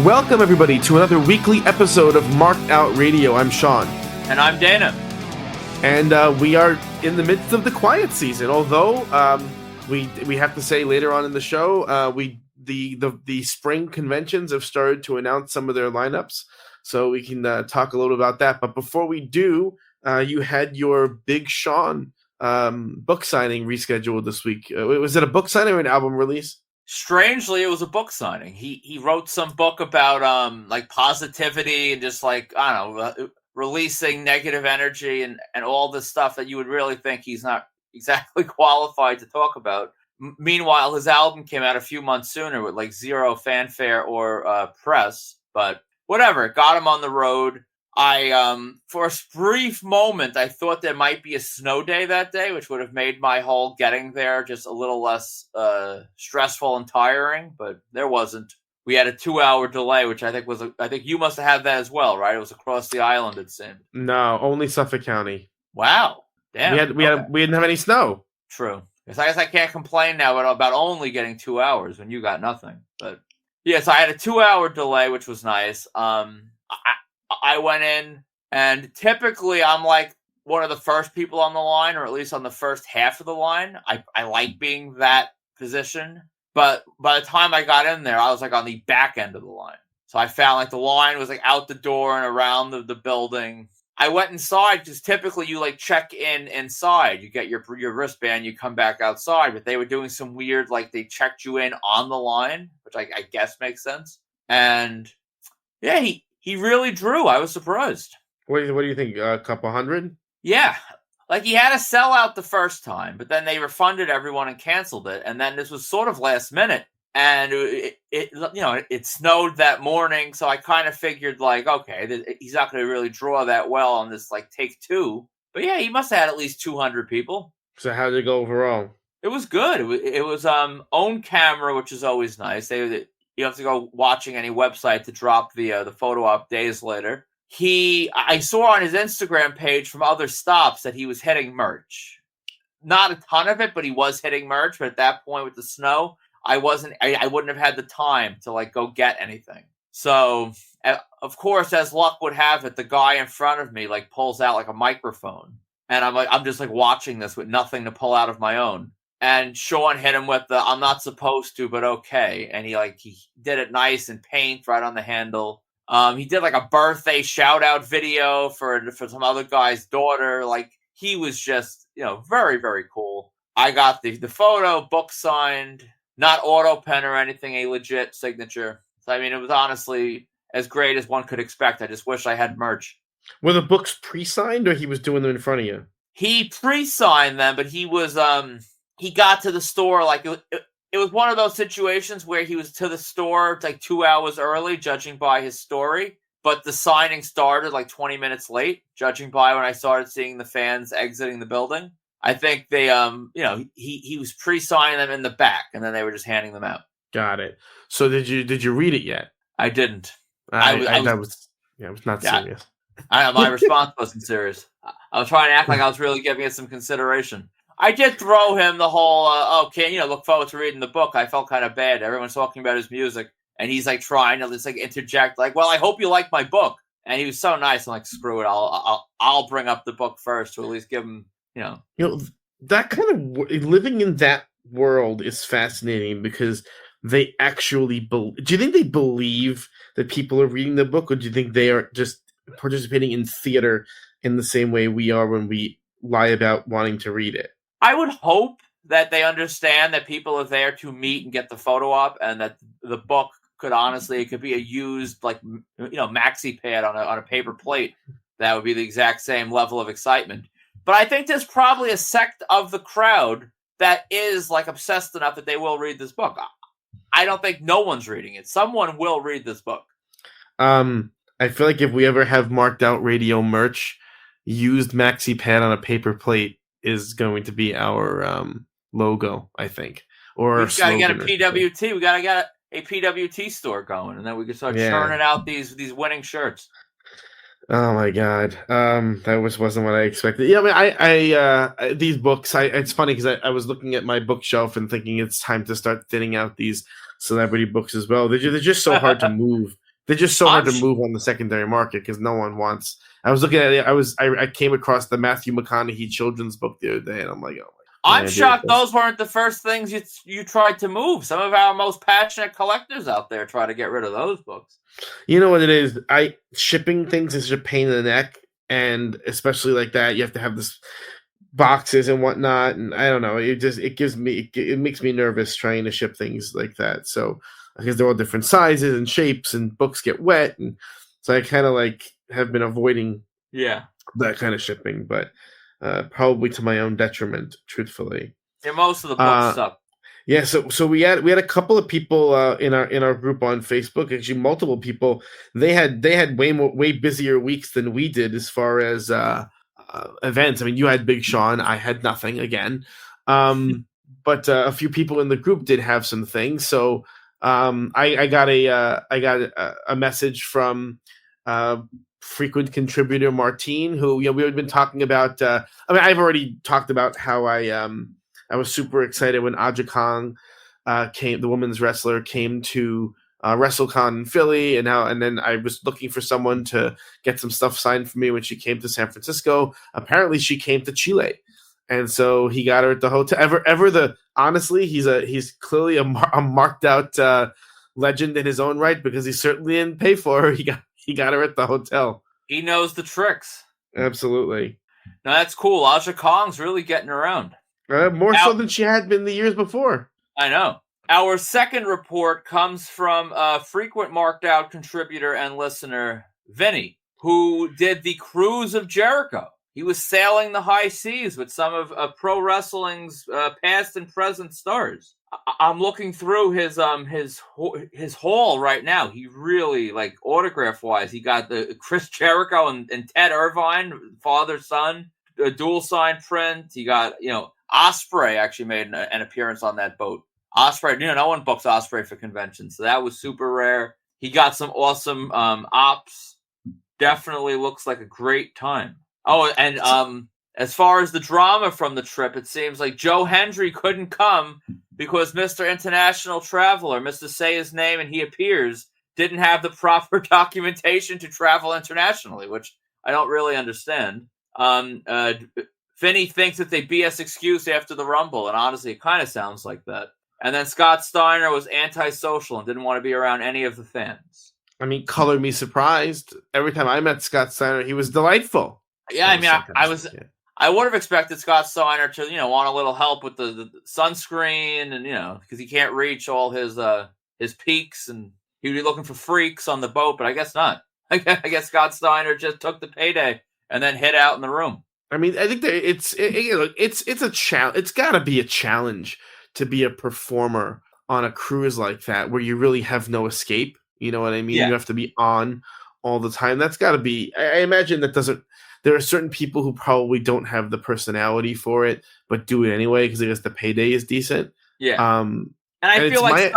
Welcome, everybody, to another weekly episode of Marked Out Radio. I'm Sean. And I'm Dana. And we are in the midst of the quiet season, although we have to say later on in the show, the spring conventions have started to announce some of their lineups, so we can talk a little about that. But before we do, you had your Big Sean book signing rescheduled this week. Was it a book signing or an album release? Strangely, it was a book signing. He wrote some book about like positivity and just like, I don't know, releasing negative energy and all this stuff that you would really think he's not exactly qualified to talk about. Meanwhile, his album came out a few months sooner with like zero fanfare or press, but whatever, it got him on the road. For a brief moment, I thought there might be a snow day that day, which would have made my whole getting there just a little less stressful and tiring, but there wasn't. We had a 2-hour delay, which I think you must have had that as well, right? It was across the island, it seemed. No, only Suffolk County. Wow. Damn. We didn't have any snow. True. I guess I can't complain now about only getting 2 hours when you got nothing. But yes, I had a 2-hour delay, which was nice. I went in, and typically I'm like one of the first people on the line, or at least on the first half of the line. I like being that position. But by the time I got in there, I was like on the back end of the line. So I found like the line was like out the door and around the building. I went inside because typically you like check in inside. You get your wristband, you come back outside. But they were doing some weird, like they checked you in on the line, which I guess makes sense. And yeah, he really drew. I was surprised. What do you think? A couple hundred? Yeah. Like, he had a sellout the first time, but then they refunded everyone and canceled it. And then this was sort of last minute. And it snowed that morning. So I kind of figured, like, okay, he's not going to really draw that well on this, like, take two. But yeah, he must have had at least 200 people. So how did it go overall? It was good. It was own camera, which is always nice. You don't have to go watching any website to drop the photo op days later. I saw on his Instagram page from other stops that he was hitting merch. Not a ton of it, but he was hitting merch. But at that point with the snow, I wouldn't have had the time to like go get anything. So of course, as luck would have it, the guy in front of me like pulls out like a microphone, and I'm just like watching this with nothing to pull out of my own. And Sean hit him with the "I'm not supposed to, but okay," and he did it nice and paint right on the handle. He did like a birthday shout out video for some other guy's daughter. Like, he was just, very, very cool. I got the photo, book signed, not auto pen or anything, a legit signature. So, I mean, it was honestly as great as one could expect. I just wish I had merch. Were the books pre-signed or he was doing them in front of you? He pre-signed them, but he was, he got to the store like it was one of those situations where he was to the store like 2 hours early, judging by his story. But the signing started like 20 minutes late, judging by when I started seeing the fans exiting the building. I think they, he was pre-signing them in the back, and then they were just handing them out. Got it. So did you read it yet? I didn't. I was not serious. My response wasn't serious. I was trying to act like I was really giving it some consideration. I did throw him the whole, look forward to reading the book. I felt kind of bad. Everyone's talking about his music, and he's like trying to just like interject, like, well, I hope you like my book. And he was so nice. I'm like, screw it. I'll bring up the book first to at least give him, that kind of living in that world is fascinating because they actually do you think they believe that people are reading the book, or do you think they are just participating in theater in the same way we are when we lie about wanting to read it? I would hope that they understand that people are there to meet and get the photo op, and that the book it could be a used maxi pad on a paper plate. That would be the exact same level of excitement. But I think there's probably a sect of the crowd that is like obsessed enough that they will read this book. I don't think no one's reading it. Someone will read this book. I feel like if we ever have Marked Out Radio merch, used maxi pad on a paper plate is going to be our logo, I think. Or we've got to get a PWT. We got to get a PWT store going, and then we can start churning out these winning shirts. Oh my god, that wasn't what I expected. Yeah, I mean, these books. It's funny because I was looking at my bookshelf and thinking it's time to start thinning out these celebrity books as well. They're just so hard to move They're just so hard I'm to sh- move on the secondary market because no one wants. I was looking at it. I came across the Matthew McConaughey children's book the other day, and I'm like, oh my, what am I'm I gonna do with shocked this? those weren't the first things you tried to move. Some of our most passionate collectors out there try to get rid of those books. You know what it is? Shipping things is a pain in the neck, and especially like that, you have to have this boxes and whatnot, and I don't know. It makes me nervous trying to ship things like that. So because they're all different sizes and shapes, and books get wet, and so I kind of like have been avoiding that kind of shipping, but probably to my own detriment, truthfully. Yeah, most of the books Uh, suck. yeah, so we had a couple of people in our group on Facebook. Actually, multiple people. They had way busier weeks than we did as far as events. I mean, you had Big Sean. I had nothing again, but a few people in the group did have some things. So I got a message from frequent contributor Martine, who we had been talking about. I mean, I've already talked about how I was super excited when Aja Kong came, the women's wrestler, came to WrestleCon in Philly, and then I was looking for someone to get some stuff signed for me when she came to San Francisco. Apparently, she came to Chile, and so he got her at the hotel. Honestly, he's clearly a marked out legend in his own right because he certainly didn't pay for her. He got her at the hotel. He knows the tricks. Absolutely. Now that's cool. Aja Kong's really getting around. More so than she had been the years before. I know. Our second report comes from a frequent marked out contributor and listener, Vinny, who did the Cruise of Jericho. He was sailing the high seas with some of pro wrestling's past and present stars. I'm looking through his haul right now. He really, like, autograph wise, he got the Chris Jericho and Ted Irvine, father son, a dual sign print. He got, Osprey actually made an appearance on that boat. Osprey, no one books Osprey for conventions, so that was super rare. He got some awesome ops. Definitely looks like a great time. Oh, and as far as the drama from the trip, it seems like Joe Hendry couldn't come because Mr. International Traveler, Mr. Say His Name and He Appears, didn't have the proper documentation to travel internationally, which I don't really understand. Finney thinks that they BS excuse after the Rumble, and honestly, it kind of sounds like that. And then Scott Steiner was antisocial and didn't want to be around any of the fans. I mean, color me surprised. Every time I met Scott Steiner, he was delightful. Yeah, I mean, I would have expected Scott Steiner to, want a little help with the sunscreen and, because he can't reach all his peaks and he would be looking for freaks on the boat, but I guess not. I guess Scott Steiner just took the payday and then hid out in the room. I mean, I think that it's a challenge. It's got to be a challenge to be a performer on a cruise like that where you really have no escape. You know what I mean? Yeah. You have to be on all the time. That's got to be. I imagine that doesn't. There are certain people who probably don't have the personality for it, but do it anyway because I guess the payday is decent. Yeah. And I feel like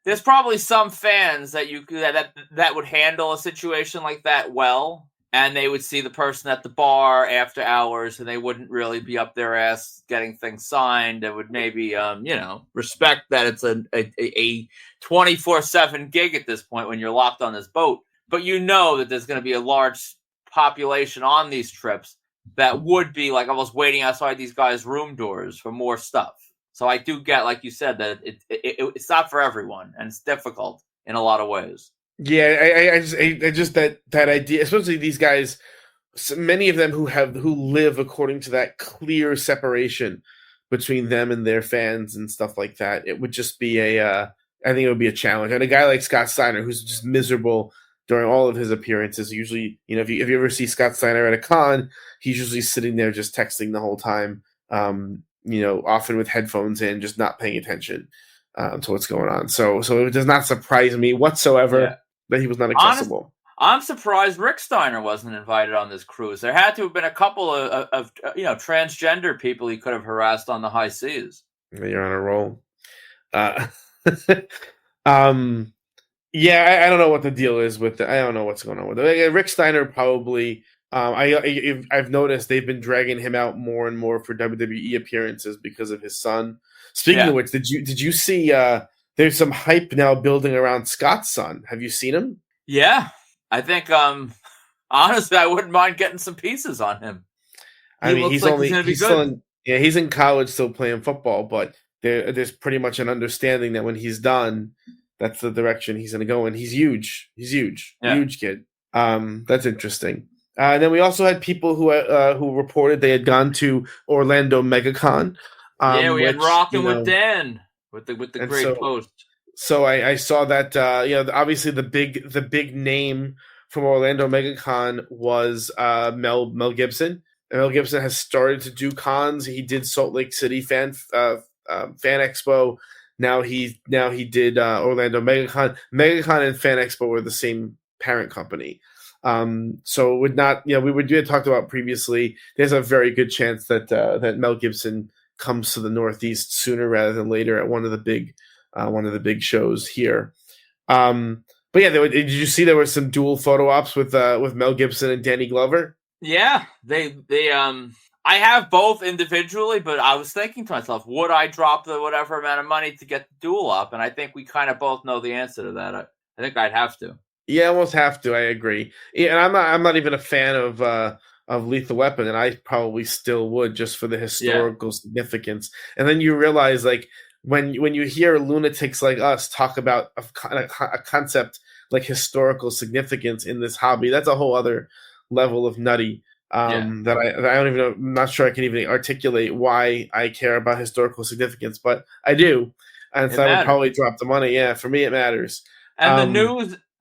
there's probably some fans that that would handle a situation like that well, and they would see the person at the bar after hours, and they wouldn't really be up their ass getting things signed. It would maybe, respect that it's a 24/7 gig at this point when you're locked on this boat. But that there's going to be a large population on these trips that would be like almost waiting outside these guys' room doors for more stuff. So I do get, like you said, that it's not for everyone, and it's difficult in a lot of ways. Yeah, I just that idea, especially these guys, many of them who live according to that clear separation between them and their fans and stuff like that. It would just be I think it would be a challenge. And a guy like Scott Steiner, who's just miserable during all of his appearances, usually, if you ever see Scott Steiner at a con, he's usually sitting there just texting the whole time. Often with headphones in, just not paying attention to what's going on. So it does not surprise me whatsoever that he was not accessible. I'm surprised Rick Steiner wasn't invited on this cruise. There had to have been a couple of transgender people he could have harassed on the high seas. You're on a roll. Yeah, I don't know what the deal is with I don't know what's going on with it. Rick Steiner probably. I've noticed they've been dragging him out more and more for WWE appearances because of his son. Speaking of which, did you see? There's some hype now building around Scott's son. Have you seen him? Yeah, I think honestly, I wouldn't mind getting some pieces on him. I He mean, looks like he's going to be he's still good. in, yeah, he's in college still playing football, but there's pretty much an understanding that when he's done, that's the direction he's going to go in. He's huge. He's huge. Yeah, Huge kid. That's interesting. And then we also had people who reported they had gone to Orlando MegaCon, yeah, we had which rocking with Dan with the and great so post. I saw that obviously the big name from Orlando MegaCon was Mel Gibson. And Mel Gibson has started to do cons. He did Salt Lake City Fan Expo. Now he did Orlando MegaCon. MegaCon and Fan Expo were the same parent company. So it would not, we had talked about previously. There's a very good chance that Mel Gibson comes to the Northeast sooner rather than later at one of the big shows here. But yeah, did you see there were some dual photo ops with Mel Gibson and Danny Glover? Yeah, they I have both individually, but I was thinking to myself, would I drop the whatever amount of money to get the duel up? And I think we kind of both know the answer to that. I think I'd have to. Yeah, almost have to. I agree. Yeah, and I'm not even a fan of Lethal Weapon, and I probably still would just for the Yeah, historical significance. And then you realize, like, when you hear lunatics like us talk about a concept like historical significance in this hobby, that's a whole other level of nutty. yeah, That I don't even know. I'm not sure I can even articulate why I care about historical significance, but I do, and it so I would matters. probably drop the money. Yeah, for me, it matters. And Um,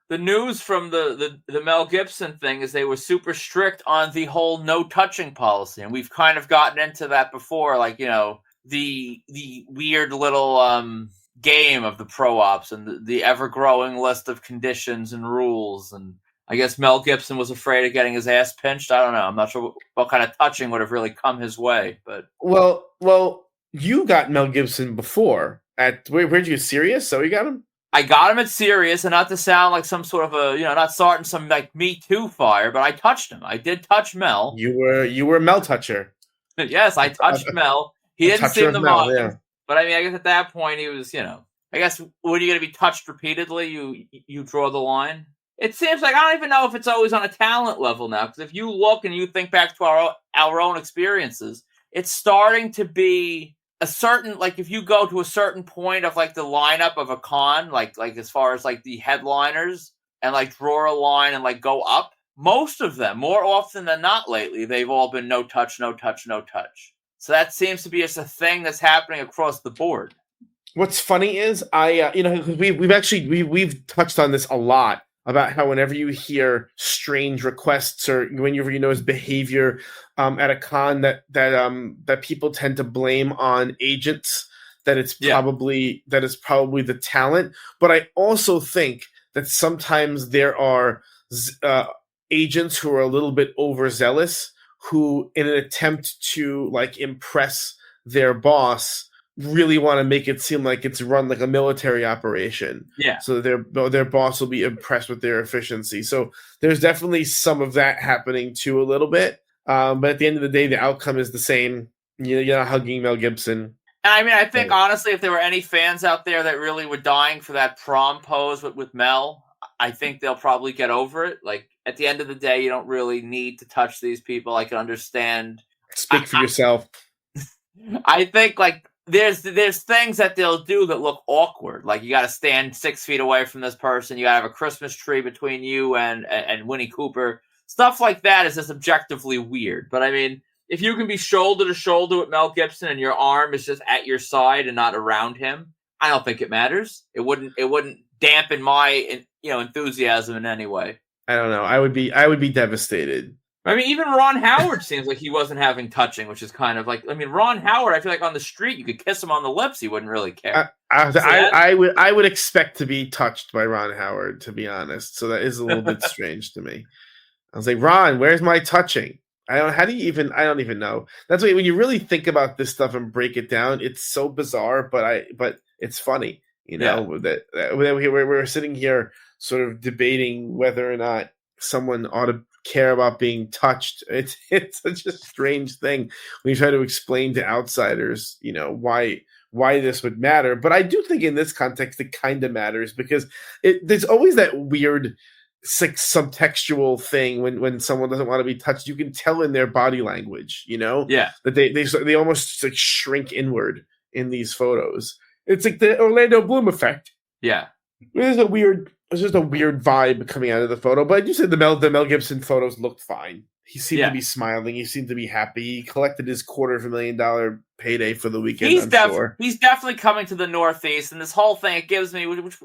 the news from the Mel Gibson thing is they were super strict on the whole no touching policy, and we've kind of gotten into that before, like the weird little game of the pro ops and the ever growing list of conditions and rules. And I guess Mel Gibson was afraid of getting his ass pinched. I don't know. I'm not sure what kind of touching would have really come his way, but well, you got Mel Gibson before at where'd you Sirius? So you got him. I got him at Sirius, and not to sound like some sort of not starting some like Me Too fire, but I touched him. I did touch Mel. You were a Mel toucher, Yes, I a, touched Mel. He a didn't toucher seem of to Mel. Yeah. mind, but I mean, I guess at that point he was, I guess when you're going to be touched repeatedly, you draw the line. It seems like I don't even know if it's always on a talent level now, because if you look and you think back to our own experiences, it's starting to be a certain, like, if you go to a certain point of like the lineup of a con, like as far as like the headliners, and like draw a line and like go up, most of them, more often than not lately, they've all been no touch, no touch, no touch. So that seems to be just a thing that's happening across the board. What's funny is we've touched on this a lot about how whenever you hear strange requests or whenever you notice behavior at a con that people tend to blame on agents, that it's Yeah. probably the talent. But I also think that sometimes there are agents who are a little bit overzealous, who in an attempt to like impress their boss really want to make it seem like it's run like a military operation. Yeah. So their boss will be impressed with their efficiency. So there's definitely some of that happening too a little bit. But at the end of the day, the outcome is the same. You're not hugging Mel Gibson. And I mean, I think honestly, if there were any fans out there that really were dying for that prom pose with Mel, I think they'll probably get over it. Like at the end of the day, you don't really need to touch these people. I can understand. Speak for yourself. I think like there's things that they'll do that look awkward. Like you got to stand 6 feet away from this person. You got to have a Christmas tree between you and Winnie Cooper. Stuff like that is just objectively weird. But I mean, if you can be shoulder to shoulder with Mel Gibson and your arm is just at your side and not around him, I don't think it matters. It wouldn't dampen my enthusiasm in any way. I don't know. I would be devastated. I mean, even Ron Howard seems like he wasn't having touching, which is kind of like, I mean, Ron Howard, I feel like on the street, you could kiss him on the lips. He wouldn't really care. I would expect to be touched by Ron Howard, to be honest. So that is a little bit strange to me. I was like, Ron, where's my touching? I don't even know. That's why when you really think about this stuff and break it down, it's so bizarre, but it's funny, that we're sitting here sort of debating whether or not someone ought to care about being touched. It's such a strange thing when you try to explain to outsiders, why this would matter. But I do think in this context it kind of matters because there's always that weird it's like some textual thing when someone doesn't want to be touched. You can tell in their body language, Yeah. that they almost like shrink inward in these photos. It's like the Orlando Bloom effect. Yeah. There's just a weird vibe coming out of the photo. But you said the Mel Gibson photos looked fine. He seemed to be smiling. He seemed to be happy. He collected his $250,000 payday for the weekend. I'm sure he's definitely coming to the Northeast, and this whole thing it gives me, which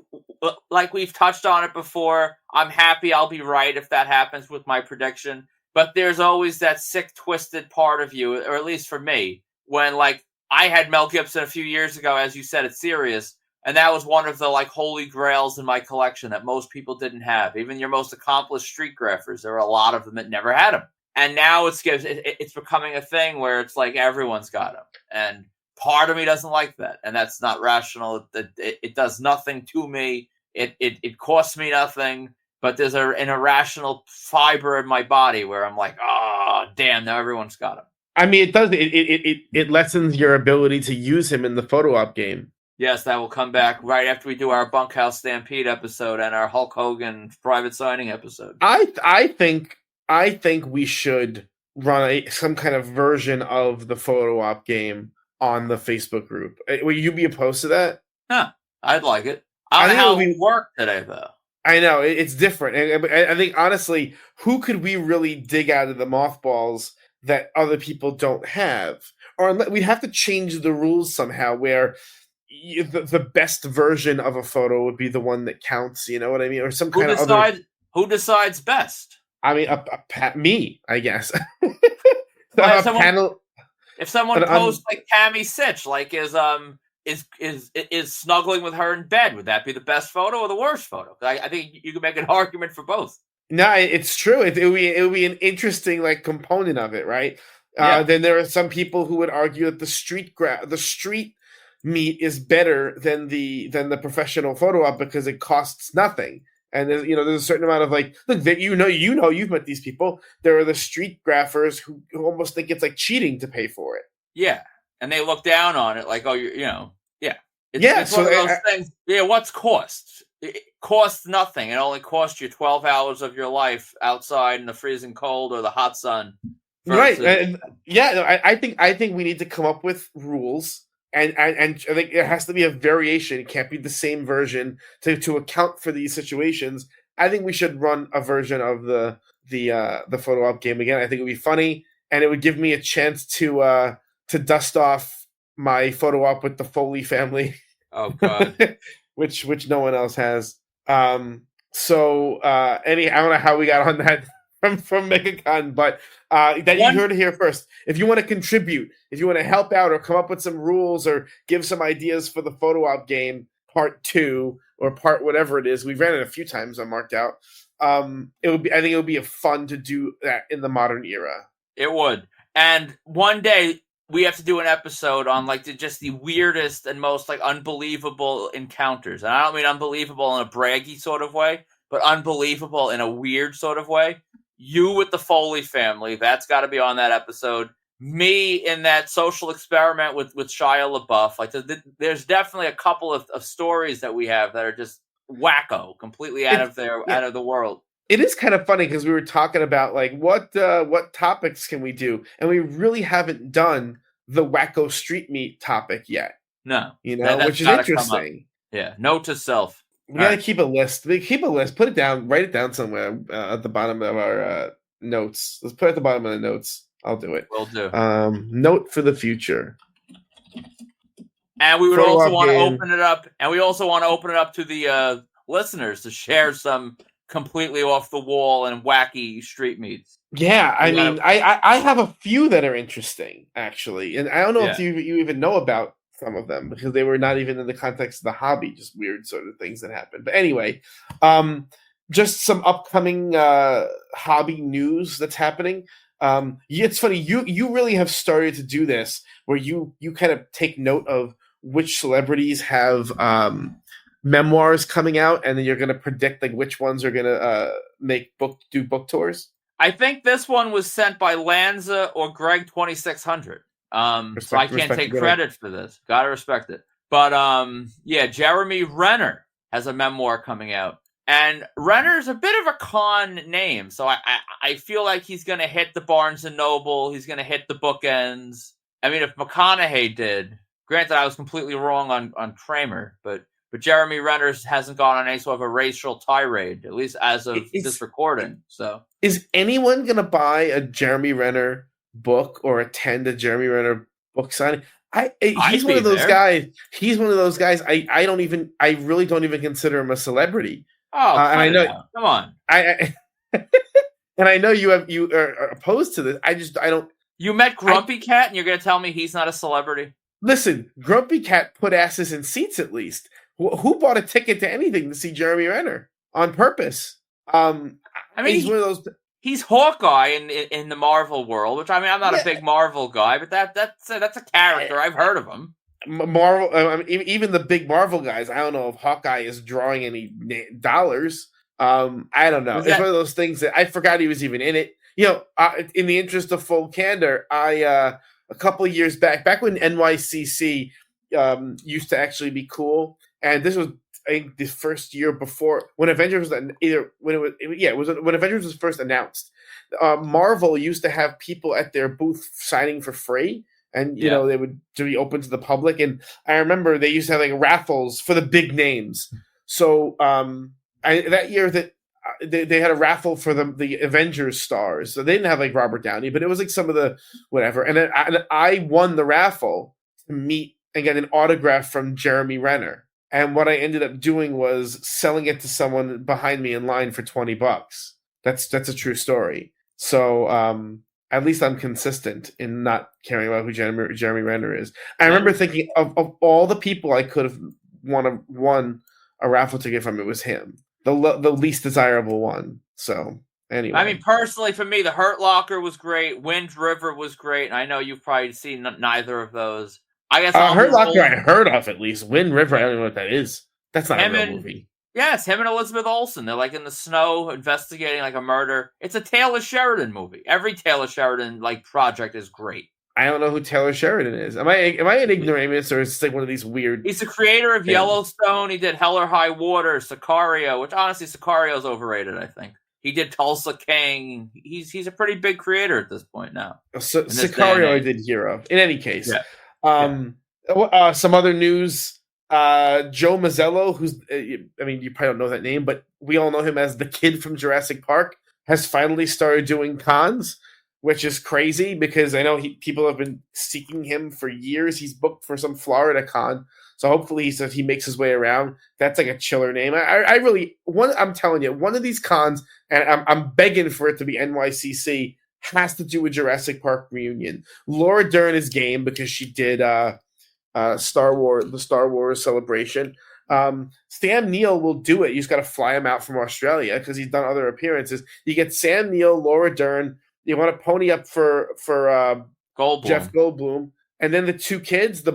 like we've touched on it before. I'm happy I'll be right if that happens with my prediction. But there's always that sick, twisted part of you, or at least for me, when like I had Mel Gibson a few years ago, as you said, it's serious. And that was one of the like holy grails in my collection that most people didn't have. Even your most accomplished street graphers, there were a lot of them that never had them. And now it's becoming a thing where it's like everyone's got them. And part of me doesn't like that. And that's not rational. It does nothing to me. It costs me nothing. But there's an irrational fiber in my body where I'm like, oh, damn, now everyone's got them. I mean, it does. It lessens your ability to use him in the photo op game. Yes, that will come back right after we do our Bunkhouse Stampede episode and our Hulk Hogan private signing episode. I think we should run some kind of version of the photo op game on the Facebook group. Will you be opposed to that? Huh, I'd like it. I don't know how it worked today, though. I know, it's different. I think, honestly, who could we really dig out of the mothballs that other people don't have? Or we'd have to change the rules somehow where the best version of a photo would be the one that counts, you know what I mean? Or some kind of other... Who decides best? I mean, me, I guess. If someone posts like Tammy Sitch, like is snuggling with her in bed, would that be the best photo or the worst photo? I think you could make an argument for both. No, it's true. It would be an interesting like component of it, right? Yeah. Then there are some people who would argue that the street meet is better than the professional photo op because it costs nothing. And there's a certain amount of like, look, that you've met these people. There are the street graphers who almost think it's like cheating to pay for it. Yeah, and they look down on it like, oh, it's one of those things. Yeah, what's cost? It costs nothing. It only costs you 12 hours of your life outside in the freezing cold or the hot sun. Right. I think we need to come up with rules. And I think it has to be a variation. It can't be the same version to account for these situations. I think we should run a version of the photo op game again. I think it would be funny, and it would give me a chance to dust off my photo op with the Foley family. Oh God, which no one else has. I don't know how we got on that from MegaCon, but you heard it here first. If you want to contribute, if you want to help out or come up with some rules or give some ideas for the photo op game part 2 or part whatever it is, we've ran it a few times on Marked Out. I think it would be fun to do that in the modern era. It would. And one day we have to do an episode on like just the weirdest and most like unbelievable encounters. And I don't mean unbelievable in a braggy sort of way, but unbelievable in a weird sort of way. You with the Foley family, that's got to be on that episode. Me in that social experiment with Shia LaBeouf. Like, there's definitely a couple of stories that we have that are just wacko, completely out of the world. It is kind of funny because we were talking about like what topics can we do, and we really haven't done the wacko street meet topic yet. No, which is interesting. Yeah, note to self. We gotta keep a list. Put it down. Write it down somewhere at the bottom of our notes. Let's put it at the bottom of the notes. I'll do it. Will do. Note for the future. And we would also want to open it up. And we also want to open it up to the listeners to share some completely off the wall and wacky street meets. Yeah, I have a few that are interesting actually, and I don't know if you even know about some of them because they were not even in the context of the hobby, just weird sort of things that happened. But anyway, just some upcoming hobby news that's happening. It's funny, you really have started to do this where you kind of take note of which celebrities have memoirs coming out, and then you're going to predict like which ones are going to do book tours. I think this one was sent by Lanza or Greg 2600. So I can't take credit for this. Gotta respect it. But Jeremy Renner has a memoir coming out. And Renner's a bit of a con name, so I feel like he's going to hit the Barnes and Noble. He's going to hit the bookends. I mean, if McConaughey did, granted, I was completely wrong on Kramer, but Jeremy Renner hasn't gone on any sort of a racial tirade, at least as of this recording. So, is anyone going to buy a Jeremy Renner book or attend a Jeremy Renner book signing? He's one of those guys. He's one of those guys. I really don't even consider him a celebrity. Oh, and I know. Come on. And I know you are opposed to this. I don't. You met Grumpy Cat, and you're going to tell me he's not a celebrity? Listen, Grumpy Cat put asses in seats at least. Who bought a ticket to anything to see Jeremy Renner on purpose? I mean, he's one of those. He's Hawkeye in the Marvel world, which I'm not a big Marvel guy, but that's a character. I've heard of him. Marvel, even the big Marvel guys. I don't know if Hawkeye is drawing any dollars. I don't know. It's one of those things that I forgot he was even in it. In the interest of full candor, a couple of years back when NYCC used to actually be cool, and this was I think the first year before when Avengers was when Avengers was first announced. Marvel used to have people at their booth signing for free. And, they would be open to the public. And I remember they used to have like raffles for the big names. So that year that they had a raffle for the Avengers stars. So they didn't have like Robert Downey, but it was like some of the whatever. And then I won the raffle to meet and get an autograph from Jeremy Renner. And what I ended up doing was selling it to someone behind me in line for $20. That's a true story. So, at least I'm consistent in not caring about who Jeremy Renner is. I remember thinking of all the people I could have won a raffle ticket from, it was him, the least desirable one. So anyway, I mean, personally, for me, the Hurt Locker was great. Wind River was great. And I know you've probably seen neither of those. I guess Hurt Locker I heard of at least. Wind River, I don't know what that is. That's not a real movie. Yes, him and Elizabeth Olsen. They're like in the snow investigating like a murder. It's a Taylor Sheridan movie. Every Taylor Sheridan project is great. I don't know who Taylor Sheridan is. Am I an ignoramus, or is it like one of these weird? He's the creator of Yellowstone. He did Hell or High Water, Sicario, which honestly Sicario's overrated, I think. He did Tulsa King. He's a pretty big creator at this point now. Sicario I did hear of. In any case. Yeah. Some other news. Joe Mazzello, who's, you probably don't know that name, but we all know him as the kid from Jurassic Park, has finally started doing cons, which is crazy because I know people have been seeking him for years. He's booked for some Florida con, so hopefully he makes his way around. That's like a chiller name. I'm telling you, one of these cons, and I'm begging for it to be NYCC, has to do with Jurassic Park reunion. Laura Dern is game because she did the Star Wars celebration. Sam Neill will do it. You just got to fly him out from Australia because he's done other appearances. You get Sam Neill, Laura Dern. You want to pony up for Goldblum. Jeff Goldblum, and then the two kids, the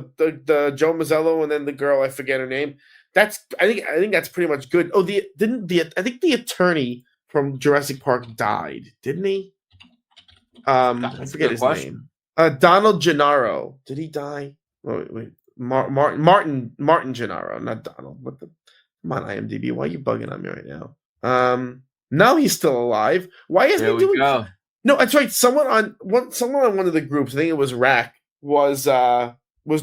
Joe Mazzello and then the girl, I forget her name. I think that's pretty much good. Oh, I think the attorney from Jurassic Park died, didn't he? I forget his name. Donald Gennaro. Did he die? Wait. Martin Gennaro, not Donald. Come on, IMDb. Why are you bugging on me right now? No, he's still alive. Why isn't he doing? Go. No, that's right. Someone on one of the groups, I think it was Rack, was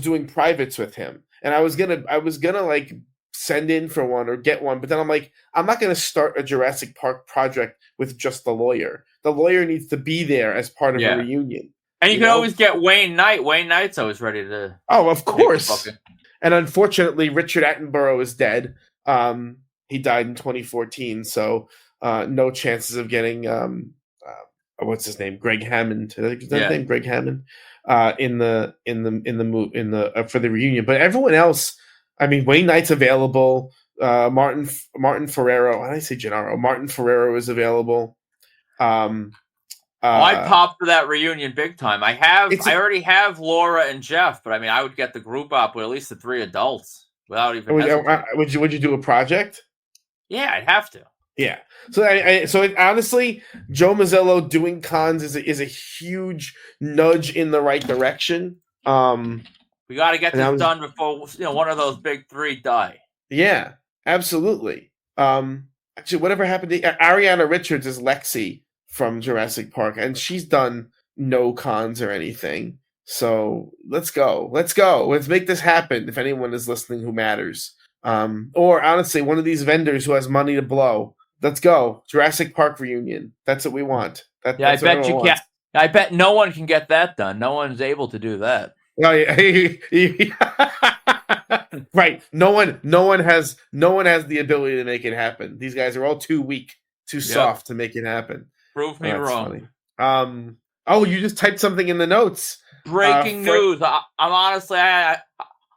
doing privates with him, and I was gonna like send in for one or get one, but then I'm like, I'm not gonna start a Jurassic Park project with just the lawyer. The lawyer needs to be there as part of a reunion. And you can always get Wayne Knight. Wayne Knight's always ready to. Oh, of course. And unfortunately, Richard Attenborough is dead. He died in 2014, so no chances of getting what's his name, Greg Hammond. I think his name, Greg Hammond, in the for the reunion. But everyone else, Wayne Knight's available. Martin Ferrero. Why did I say Gennaro? Martin Ferrero is available. I'd pop for that reunion big time. I already have Laura and Jeff, but I would get the group up with at least the 3 adults without even. Would you do a project? Yeah, I'd have to. Yeah. So honestly, Joe Mazzello doing cons is a huge nudge in the right direction. We got to get this done before one of those big 3 die. Yeah, absolutely. actually, whatever happened to Ariana Richards is Lexi from Jurassic Park, and she's done no cons or anything. So let's go. Let's go. Let's make this happen. If anyone is listening who matters. Or honestly, one of these vendors who has money to blow. Let's go. Jurassic Park reunion. That's what we want. Yeah, I That's what bet everyone you can't. wants. I bet no one can get that done. No one's able to do that. Oh, yeah. Right. No one has the ability to make it happen. These guys are all too weak, too soft to make it happen. Prove me That's wrong. funny. Oh, you just typed something in the notes. Breaking news. I'm honestly, I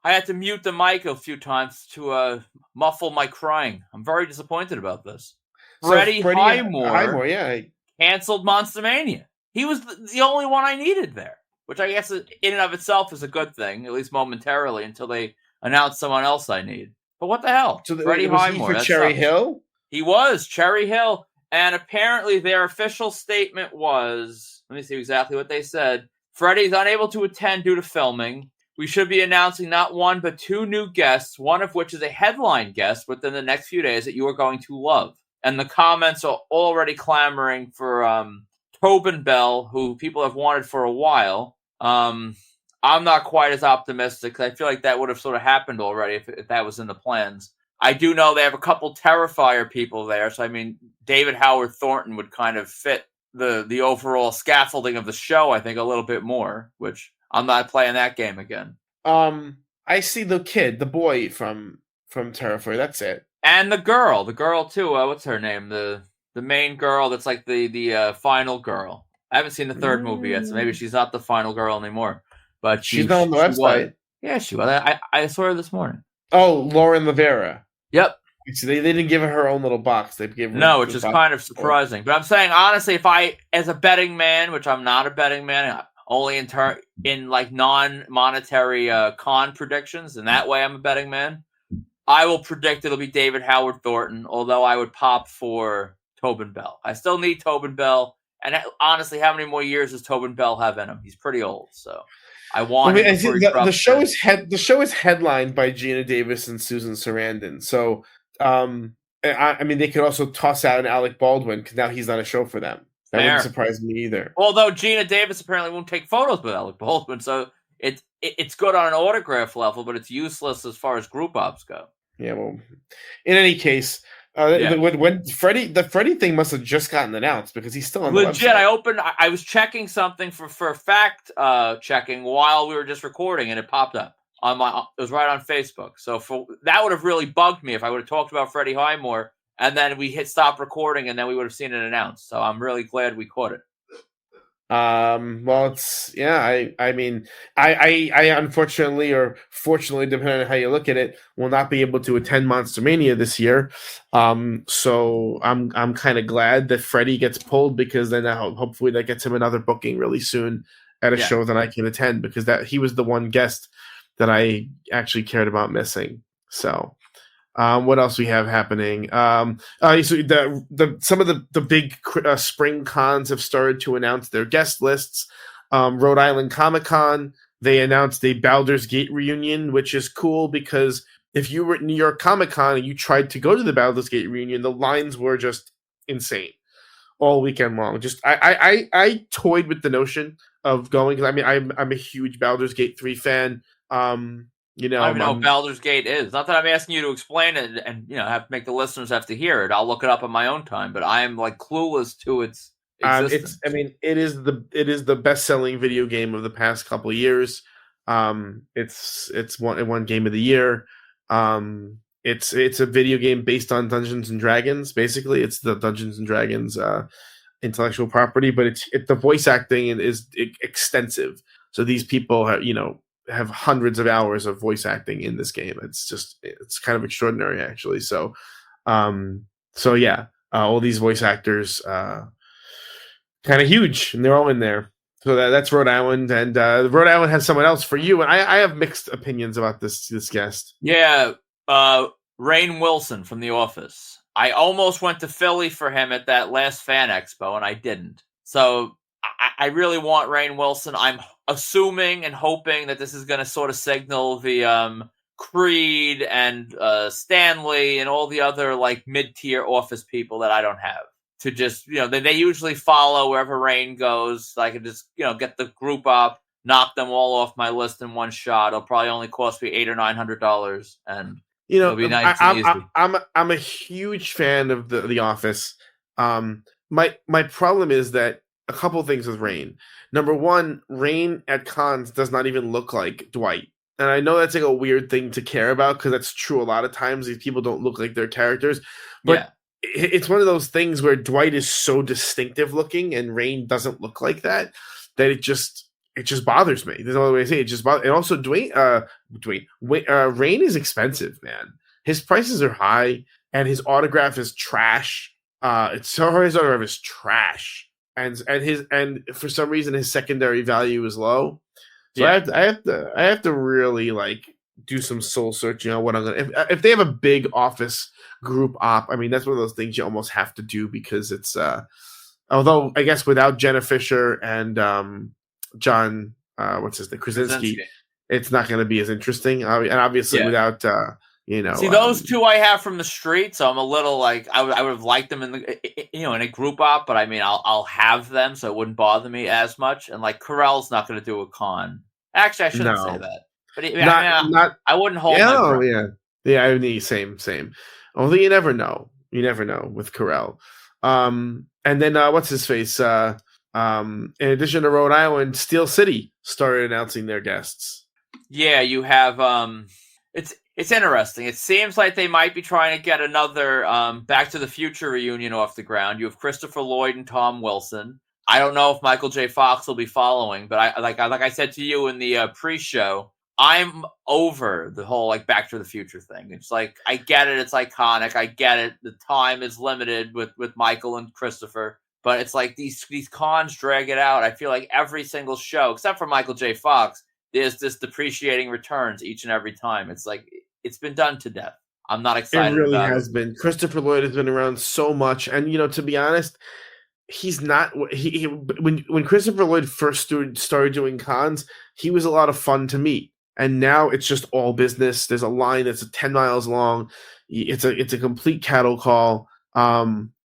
had to mute the mic a few times to muffle my crying. I'm very disappointed about this. Freddie Highmore yeah. canceled Monster Mania. He was the only one I needed there, which I guess in and of itself is a good thing, at least momentarily, until they announce someone else I need. But what the hell? So Freddie Highmore. He for Cherry Hill? He was Cherry Hill. And apparently their official statement was, let me see exactly what they said. Freddie's unable to attend due to filming. We should be announcing not one, but two new guests, one of which is a headline guest within the next few days that you are going to love. And the comments are already clamoring for Tobin Bell, who people have wanted for a while. I'm not quite as optimistic. I feel like that would have sort of happened already if that was in the plans. I do know they have a couple Terrifier people there, so I mean, David Howard Thornton would kind of fit the overall scaffolding of the show, I think, a little bit more, which I'm not playing that game again. I see the kid, the boy from Terrifier, that's it. And the girl too, what's her name? The main girl that's like the final girl. I haven't seen the third movie yet, so maybe she's not the final girl anymore. But she's not on the website. Yeah, she was. I saw her this morning. Oh, Lauren Rivera. Yep. So they didn't give her own little box. They gave her which is kind of surprising. But I'm saying honestly, if I, as a betting man, which I'm not a betting man, only in like non-monetary con predictions, and that way I'm a betting man, I will predict it'll be David Howard Thornton. Although I would pop for Tobin Bell. I still need Tobin Bell, and honestly, how many more years does Tobin Bell have in him? He's pretty old, so. I want the show is headlined by Gina Davis and Susan Sarandon. So, I mean, they could also toss out an Alec Baldwin because now he's not a show for them. That wouldn't surprise me either. Although Gina Davis apparently won't take photos with Alec Baldwin, so it's good on an autograph level, but it's useless as far as group ops go. Yeah, well, in any case. When the Freddie thing must have just gotten announced because he's still on the legit. website. I was checking something for fact checking while we were just recording, and it popped up on it was right on Facebook. So that would have really bugged me if I would have talked about Freddie Highmore and then we hit stop recording and then we would have seen it announced. So I'm really glad we caught it. Well, it's I mean, I unfortunately or fortunately, depending on how you look at it, will not be able to attend Monster Mania this year. So I'm kind of glad that Freddie gets pulled because then hopefully that gets him another booking really soon at a show that I can attend because he was the one guest that I actually cared about missing. So. What else we have happening? So some of the big spring cons have started to announce their guest lists. Rhode Island Comic Con, they announced a Baldur's Gate reunion, which is cool because if you were at New York Comic Con and you tried to go to the Baldur's Gate reunion, the lines were just insane all weekend long. Just I toyed with the notion of going because I mean I'm a huge Baldur's Gate 3 fan. I don't even know what Baldur's Gate is. Not that I'm asking you to explain it and have to make the listeners have to hear it. I'll look it up on my own time, but I am like clueless to its existence. It is the best-selling video game of the past couple of years. It's one game of the year. It's a video game based on Dungeons and Dragons. Basically, it's the Dungeons and Dragons intellectual property, but the voice acting is extensive. So these people have hundreds of hours of voice acting in this game. It's kind of extraordinary actually. So all these voice actors kind of huge and they're all in there. So that's Rhode Island, and Rhode Island has someone else for you, and I have mixed opinions about this guest. Yeah, Rainn Wilson from The Office. I almost went to Philly for him at that last fan expo, and I didn't. So I really want Rainn Wilson. I'm assuming and hoping that this is going to sort of signal the Creed and Stanley and all the other like mid-tier office people that I don't have. To just, they usually follow wherever Rain goes. So I can just, get the group up, knock them all off my list in one shot. It'll probably only cost me $800 or $900, and it'll be nice and easy. I'm a huge fan of the Office. My problem is that a couple of things with Rain. Number one, Rain at cons does not even look like Dwight. And I know that's like a weird thing to care about because that's true a lot of times. These people don't look like their characters. But it's one of those things where Dwight is so distinctive looking and Rain doesn't look like that it just bothers me. There's no other way to say it. Just bothers. And also Rain is expensive, man. His prices are high and his autograph is trash. His autograph is trash. And for some reason his secondary value is low. So I have to really like do some soul searching on what I'm gonna. If they have a big Office group op, I mean that's one of those things you almost have to do because it's. Although I guess without Jenna Fisher and John, what's his name, Krasinski, it's not going to be as interesting. And obviously without See, those two I have from the street, so I'm a little like I would have liked them in the in a group op, but I mean I'll have them, so it wouldn't bother me as much. And like Carell's not going to do a con. Actually, I shouldn't say that, but I wouldn't hold my breath. Yeah. I mean, same. Although you never know with Carell. And then what's his face? In addition to Rhode Island, Steel City started announcing their guests. Yeah, you have It's interesting. It seems like they might be trying to get another Back to the Future reunion off the ground. You have Christopher Lloyd and Tom Wilson. I don't know if Michael J. Fox will be following, but I said to you in the pre-show, I'm over the whole like Back to the Future thing. It's like I get it, it's iconic. I get it. The time is limited with Michael and Christopher, but it's like these cons drag it out. I feel like every single show, except for Michael J. Fox, there's this depreciating returns each and every time. It's like it's been done to death. I'm not excited. It really has been. Christopher Lloyd has been around so much, and to be honest, he's not. When Christopher Lloyd first started doing cons, he was a lot of fun to meet, and now it's just all business. There's a line that's 10 miles long. It's a complete cattle call. I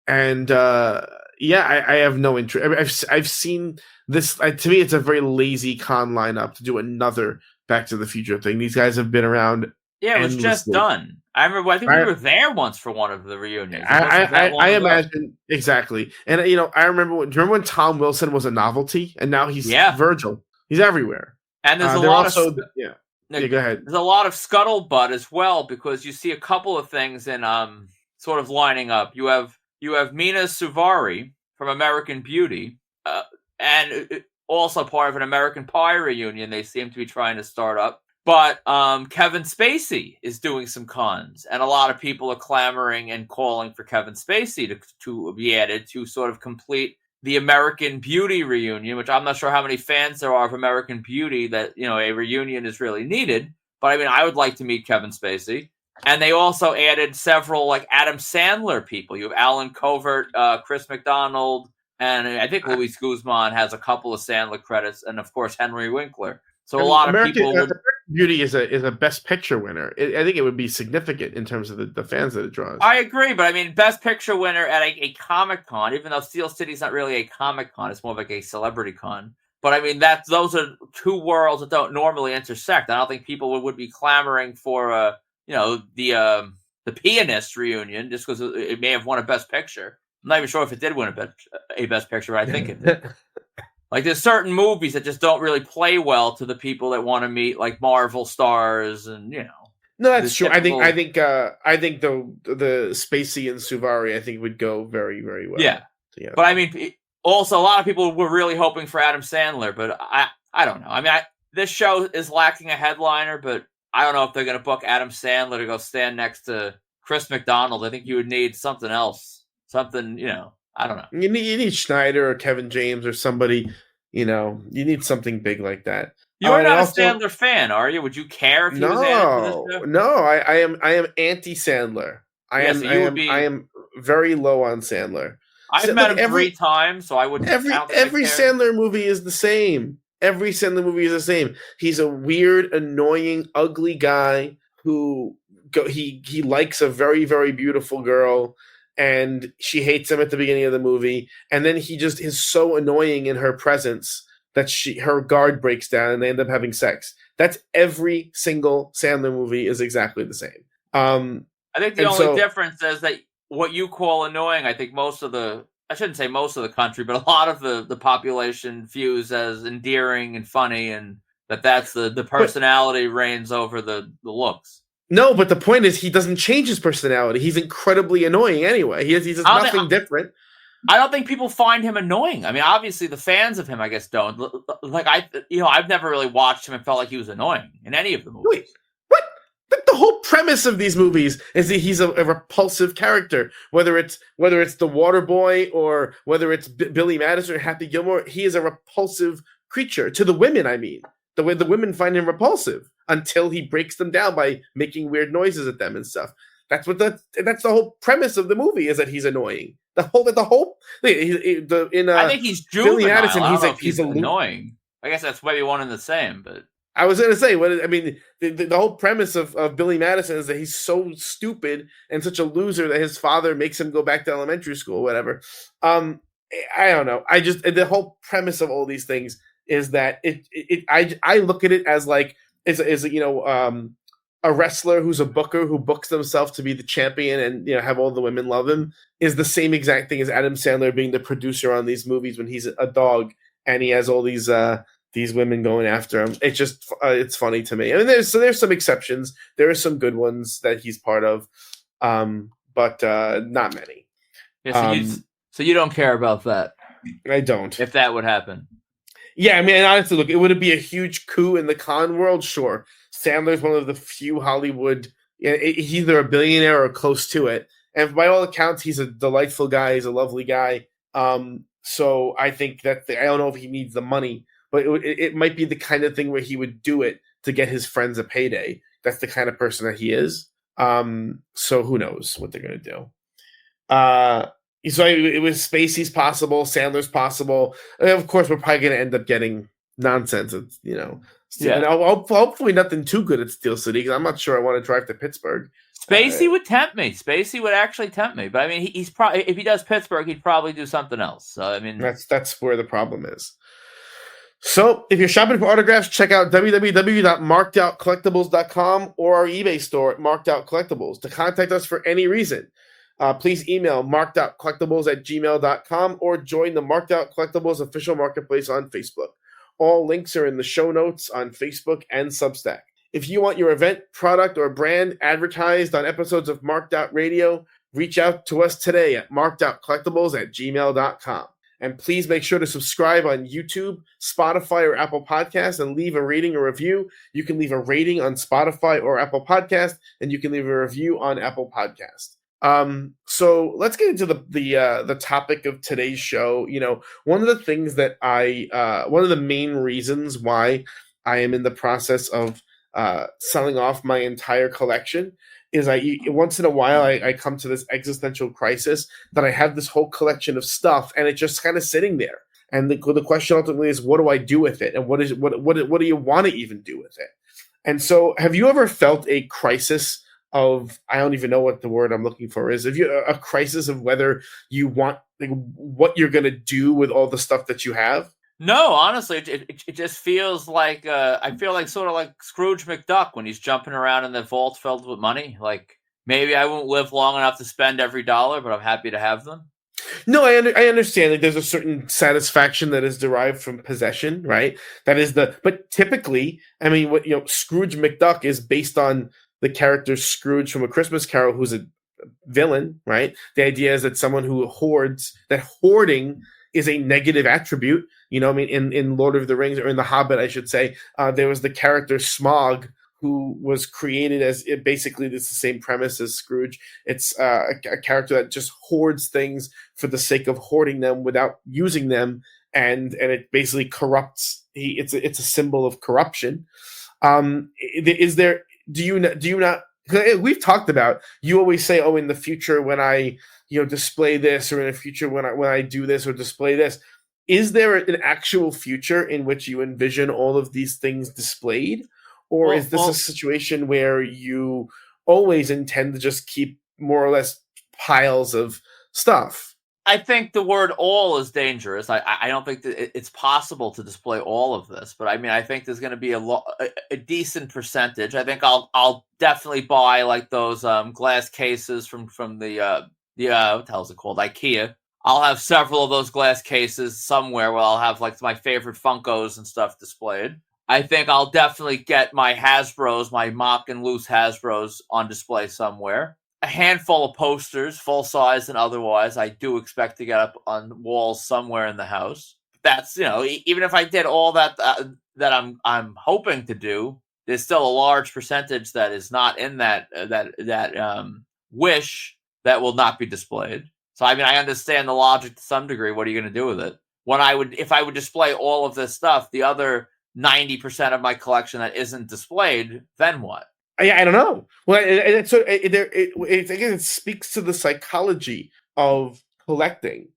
have no interest. I've seen this. To me, it's a very lazy con lineup to do another Back to the Future thing. These guys have been around. Yeah, it was just done. I remember. I think we were there once for one of the reunions. I imagine exactly. And I remember. Do you remember when Tom Wilson was a novelty, and now he's Virgil? He's everywhere. And there's a lot of go ahead. There's a lot of scuttlebutt as well because you see a couple of things in sort of lining up. You have Mina Suvari from American Beauty, and also part of an American Pie reunion they seem to be trying to start up. But Kevin Spacey is doing some cons, and a lot of people are clamoring and calling for Kevin Spacey to be added to sort of complete the American Beauty reunion, which I'm not sure how many fans there are of American Beauty that, a reunion is really needed. But I mean, I would like to meet Kevin Spacey. And they also added several like Adam Sandler people. You have Alan Covert, Chris McDonald, and I think Luis Guzman has a couple of Sandler credits, and of course Henry Winkler. So a lot of people would. Beauty is a Best Picture winner. I think it would be significant in terms of the fans that it draws. I agree, but I mean, Best Picture winner at a Comic Con, even though Steel City's not really a Comic Con, it's more like a celebrity con. But I mean, those are two worlds that don't normally intersect. I don't think people would be clamoring for the Pianist reunion just because it may have won a Best Picture. I'm not even sure if it did win a Best Picture, but I think it did. Like, there's certain movies that just don't really play well to the people that want to meet, like, Marvel stars and, No, that's true. Typical... I think the Spacey and Suvari, I think, would go very, very well. Yeah. But, I mean, also, a lot of people were really hoping for Adam Sandler, but I don't know. I mean, this show is lacking a headliner, but I don't know if they're going to book Adam Sandler to go stand next to Chris McDonald. I think you would need something else. Something, I don't know. You need Schneider or Kevin James or somebody. You need something big like that. You're not a Sandler fan, are you? Would you care if he was added to this show? No, I am anti Sandler. I am very low on Sandler. I've met him 3 times, so I wouldn't. Every Sandler movie is the same. Every Sandler movie is the same. He's a weird, annoying, ugly guy who he likes a very, very beautiful girl, and she hates him at the beginning of the movie, and then he just is so annoying in her presence that her guard breaks down and they end up having sex. That's every single Sandler movie is exactly the same. I think the only difference is that what you call annoying, I think I shouldn't say most of the country, but a lot of the population views as endearing and funny, and that's the personality reigns over the looks. No, but the point is he doesn't change his personality. He's incredibly annoying anyway. He does nothing different. I don't think people find him annoying. I mean, obviously the fans of him, I guess, don't. Like I've never really watched him and felt like he was annoying in any of the movies. Wait, what? The whole premise of these movies is that he's a repulsive character. Whether it's the Water Boy or whether it's Billy Madison or Happy Gilmore, he is a repulsive creature to the women. I mean, the way the women find him repulsive until he breaks them down by making weird noises at them and stuff. That's the whole premise of the movie, is that he's annoying. I think he's juvenile. Billy Madison, he's annoying. I guess that's maybe one and the same, but I was going to say, the whole premise of Billy Madison is that he's so stupid and such a loser that his father makes him go back to elementary school, or whatever. I don't know. The whole premise of all these things is that I look at it as like a wrestler who's a booker who books themselves to be the champion and have all the women love him, is the same exact thing as Adam Sandler being the producer on these movies when he's a dog and he has all these women going after him. It's just it's funny to me. I mean, there's some exceptions. There are some good ones that he's part of, but not many. Yeah, so you don't care about that. I don't. If that would happen. Yeah, I mean, honestly, look, it would be a huge coup in the con world, sure. Sandler's one of the few Hollywood, he's either a billionaire or close to it. And by all accounts, he's a delightful guy. He's a lovely guy. So I think that I don't know if he needs the money, but it might be the kind of thing where he would do it to get his friends a payday. That's the kind of person that he is. So who knows what they're going to do. So it was Spacey's possible, Sandler's possible. And of course, we're probably going to end up getting nonsense. Yeah. And hopefully nothing too good at Steel City, because I'm not sure I want to drive to Pittsburgh. Spacey would tempt me. Spacey would actually tempt me. But I mean, he's probably, if he does Pittsburgh, he'd probably do something else. So I mean, that's where the problem is. So if you're shopping for autographs, check out www.markedoutcollectibles.com or our eBay store at Marked Out Collectibles. To contact us for any reason, please email markedoutcollectibles@gmail.com or join the Marked Out Collectibles official marketplace on Facebook. All links are in the show notes on Facebook and Substack. If you want your event, product, or brand advertised on episodes of Marked Out Radio, reach out to us today at markedoutcollectibles@gmail.com. And please make sure to subscribe on YouTube, Spotify, or Apple Podcasts and leave a rating or review. You can leave a rating on Spotify or Apple Podcast, and you can leave a review on Apple Podcast. So let's get into the topic of today's show. One of the things that one of the main reasons why I am in the process of selling off my entire collection is once in a while I come to this existential crisis that I have this whole collection of stuff and it's just kind of sitting there. And the question ultimately is, what do I do with it? And what do you want to even do with it? And so have you ever felt a crisis of, I don't even know what the word I'm looking for is, if you a crisis of whether you want, what you're going to do with all the stuff that you have? No, honestly, it just feels like I feel like sort of like Scrooge McDuck when he's jumping around in the vault filled with money. Like, maybe I won't live long enough to spend every dollar, but I'm happy to have them. No, I understand that there's a certain satisfaction that is derived from possession, right? But typically, I mean, Scrooge McDuck is based on the character Scrooge from A Christmas Carol, who's a villain, right? The idea is that someone who hoards, that hoarding is a negative attribute. In Lord of the Rings, or in The Hobbit, I should say, there was the character Smaug, who was created as basically it's the same premise as Scrooge. It's a character that just hoards things for the sake of hoarding them without using them, and it basically corrupts. It's a symbol of corruption. Do you not? We've talked about, you always say, in the future when I display this, or in the future when I do this or display this. Is there an actual future in which you envision all of these things displayed? or is this a situation where you always intend to just keep more or less piles of stuff? I think the word all is dangerous. I don't think that it's possible to display all of this, but I mean, I think there's going to be a decent percentage. I think I'll definitely buy like those glass cases from the what the hell is it called, IKEA. I'll have several of those glass cases somewhere where I'll have like my favorite Funkos and stuff displayed. I think I'll definitely get my Hasbros, my mock and loose Hasbros on display somewhere. A handful of posters, full size and otherwise, I do expect to get up on walls somewhere in the house. That's, even if I did all that that I'm hoping to do, there's still a large percentage that is not in that wish that will not be displayed. So I mean, I understand the logic to some degree. What are you going to do with it? If I would display all of this stuff, the other 90% of my collection that isn't displayed, then what? I don't know. Well, it speaks to the psychology of collecting,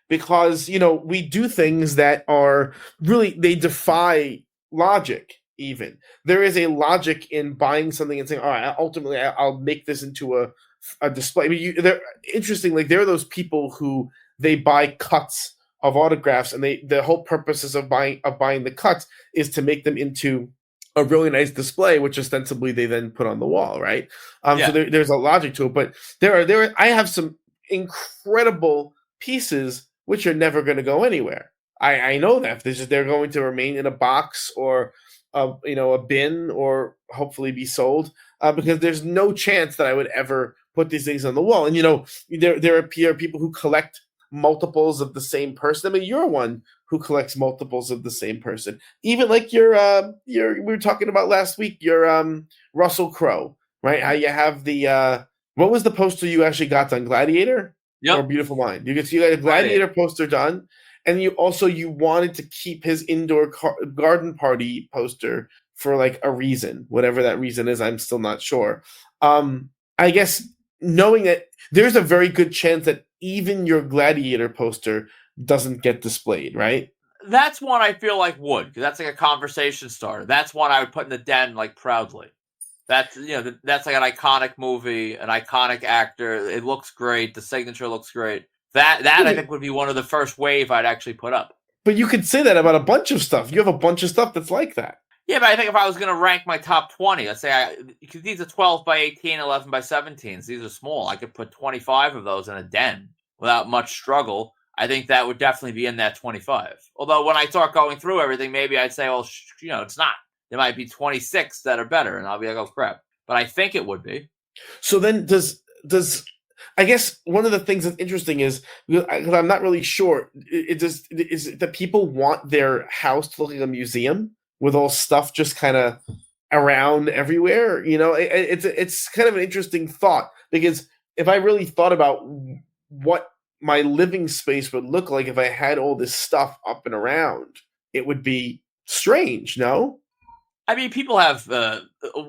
because we do things that are really, they defy logic. Even there is a logic in buying something and saying, "All right, ultimately, I'll make this into a display." I mean, they're interesting. Like, there are those people who they buy cuts of autographs, and the whole purposes of buying the cuts is to make them into a really nice display, which ostensibly they then put on the wall, right? So there's a logic to it, but I have some incredible pieces which are never going to go anywhere. I know that they're going to remain in a box or a bin, or hopefully be sold, because there's no chance that I would ever put these things on the wall. And there are people who collect multiples of the same person. I mean, you're one who collects multiples of the same person. Even like your we were talking about last week, your Russell Crowe, right? How you have the what was the poster you actually got done? Gladiator? Yep. Or Beautiful Mind? You got a Gladiator poster done, and you wanted to keep his indoor garden party poster for like a reason, whatever that reason is. I'm still not sure. I guess knowing that there's a very good chance that even your Gladiator poster doesn't get displayed, right? That's one I feel like would, because that's like a conversation starter. That's one I would put in the den, like, proudly. That's that's like an iconic movie, an iconic actor. It looks great. The signature looks great. That I think would be one of the first wave I'd actually put up. But you could say that about a bunch of stuff. You have a bunch of stuff that's like that. Yeah, but I think if I was going to rank my top 20, let's say because these are 12 by 18, 11 by 17s. These are small. I could put 25 of those in a den without much struggle. I think that would definitely be in that 25. Although when I start going through everything, maybe I'd say, well, it's not. There might be 26 that are better, and I'll be like, oh, crap. But I think it would be. So then does I guess one of the things that's interesting is, because I'm not really sure, is that people want their house to look like a museum with all stuff just kind of around everywhere? It's kind of an interesting thought, because if I really thought about what my living space would look like if I had all this stuff up and around, it would be strange, no? I mean, people have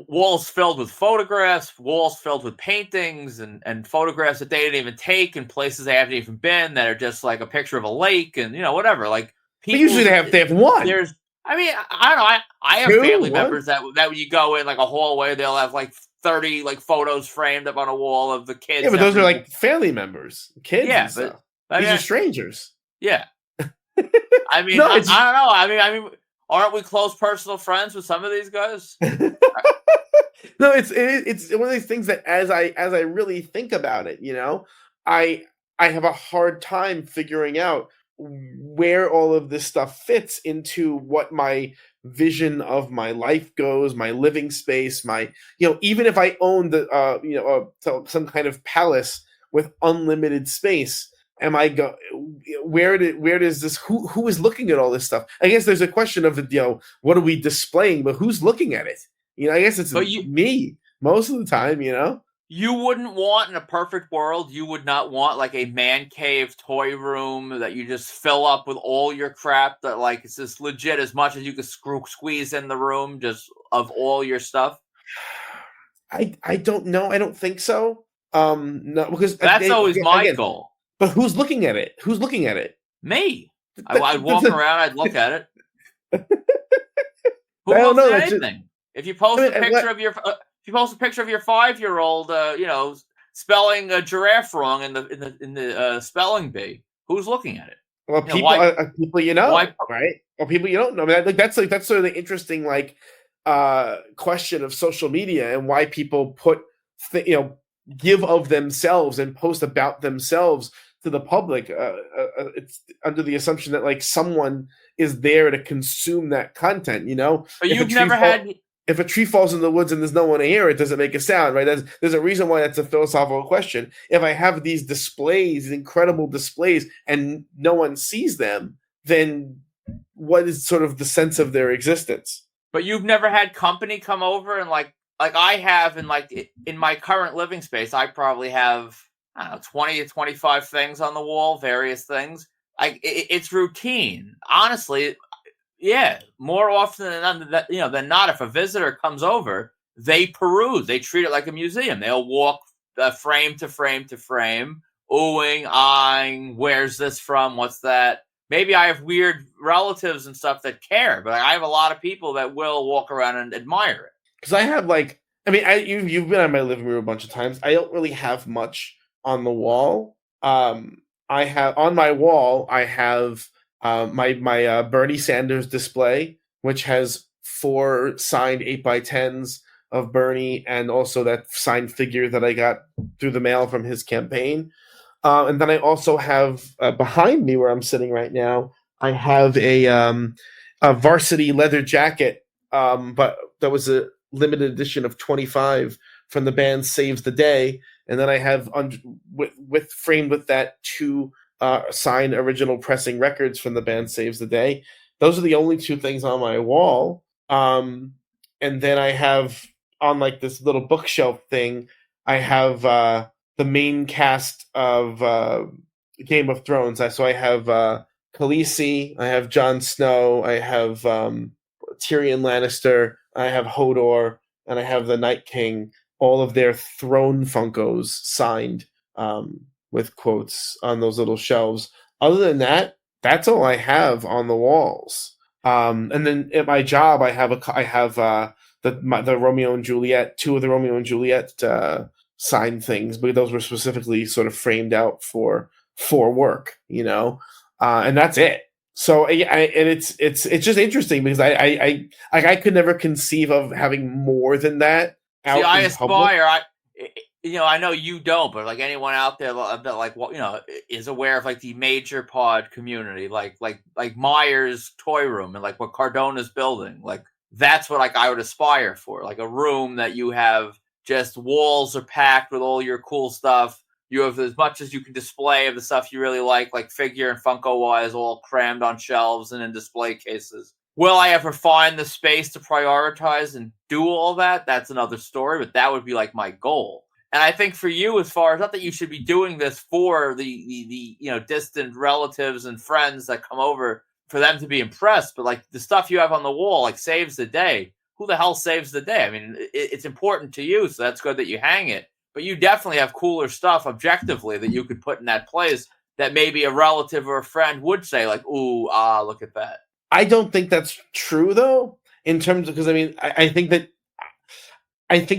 walls filled with photographs, walls filled with paintings, and photographs that they didn't even take, and places they haven't even been, that are just like a picture of a lake and whatever. Like, people, but usually they have one. I mean, I don't know. I have family members that when you go in like a hallway, they'll have like 30 like photos framed up on a wall of the kids. Yeah, but those are like family members, kids. Yeah, and stuff. But these are strangers. Yeah. I mean, I don't know. I mean, aren't we close personal friends with some of these guys? No, it's one of these things that as I really think about it, I have a hard time figuring out where all of this stuff fits into what my vision of my life goes, my living space, my even if I owned some kind of palace with unlimited space, am I where does this, who is looking at all this stuff? I guess there's a question of what are we displaying, but who's looking at it? I guess it's me most of the time. You wouldn't want, in a perfect world, you would not want like a man cave toy room that you just fill up with all your crap that like it's just legit as much as you could squeeze in the room just of all your stuff. I don't know. I don't think so. No, because that's always my goal. But who's looking at it? Who's looking at it? Me. I'd walk around. I'd look at it. Who I don't know. Anything? If you post I a mean, picture of your if you post a picture of your 5-year-old, spelling a giraffe wrong in the spelling bee, who's looking at it? well, You know people why? are people Why? right? Or people you don't know. I mean, that's sort of the interesting question of social media and why people give of themselves and post about themselves to the public. It's under the assumption that like someone is there to consume that content. But If a you've tree never fall, had. if a tree falls in the woods and there's no one to hear it, doesn't make a sound, right? There's a reason why that's a philosophical question. If I have these displays, these incredible displays, and no one sees them, then what is sort of the sense of their existence? But you've never had company come over and like I have in my current living space, I probably have, I don't know, 20 to 25 things on the wall, various things. It's routine. Honestly, yeah, more often than not, if a visitor comes over, they peruse. They treat it like a museum. They'll walk frame to frame to frame, oohing, eyeing. Where's this from? What's that? Maybe I have weird relatives and stuff that care, but I have a lot of people that will walk around and admire it. Because I have you've been on my living room a bunch of times. I don't really have much on the wall. I have on my wall. I have my Bernie Sanders display, which has 4 signed 8x10s of Bernie, and also that signed figure that I got through the mail from his campaign. And then I also have behind me, where I'm sitting right now, I have a varsity leather jacket, but that was a limited edition of 25 from the band Saves the Day. And then I have with framed with that 2 signed original pressing records from the band Saves the Day. Those are the only 2 things on my wall. And then I have on like this little bookshelf thing, I have the main cast of Game of Thrones. So I have Khaleesi, I have Jon Snow, I have Tyrion Lannister, I have Hodor, and I have the Night King. All of their throne Funkos signed with quotes on those little shelves. Other than that, that's all I have on the walls. And then at my job, I have the Romeo and Juliet, 2 of the Romeo and Juliet signed things, but those were specifically sort of framed out for work, and that's it. So it's just interesting because I could never conceive of having more than that out. See, I in public. aspire. I know you don't, but like anyone out there that is aware of like the major pod community, like Myers Toy Room and like what Cardona's building, like that's what like I would aspire for, like a room that you have just walls are packed with all your cool stuff. You have as much as you can display of the stuff you really like figure and Funko wise, all crammed on shelves and in display cases. Will I ever find the space to prioritize and do all that? That's another story, but that would be like my goal. And I think for you, as far as not that you should be doing this for the distant relatives and friends that come over for them to be impressed, but like the stuff you have on the wall, like saves the day. Who the hell saves the day? I mean, it's important to you, so that's good that you hang it. But you definitely have cooler stuff objectively that you could put in that place that maybe a relative or a friend would say, like, ooh, look at that. I don't think that's true though, in terms of, because I mean, I think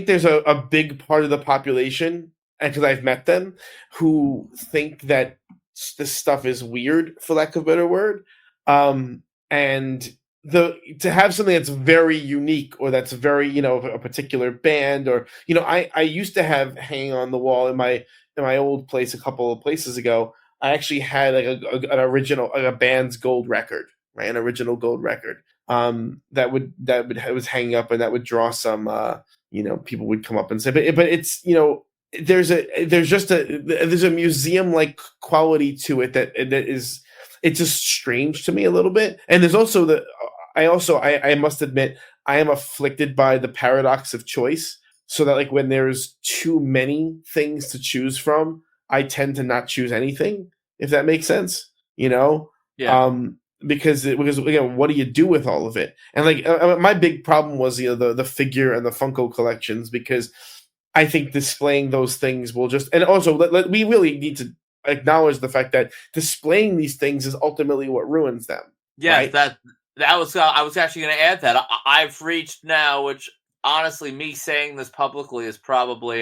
there's a big part of the population, and because I've met them, who think that this stuff is weird, for lack of a better word. And to have something that's very unique, or that's very a particular band, or I used to have hanging on the wall in my old place a couple of places ago. I actually had like an original, like a band's gold record, right? An original gold record that was hanging up, and that would draw some people would come up and say, but it's there's a museum like quality to it that is, it's just strange to me a little bit. And there's also I must admit, I am afflicted by the paradox of choice, so that like when there's too many things to choose from, I tend to not choose anything, if that makes sense. Yeah. Because again, what do you do with all of it? And like my big problem was the figure and the Funko collections, because I think displaying those things will just, and also we really need to acknowledge the fact that displaying these things is ultimately what ruins them. Yes, right? that was I was actually going to add that I've reached now, which honestly, me saying this publicly is probably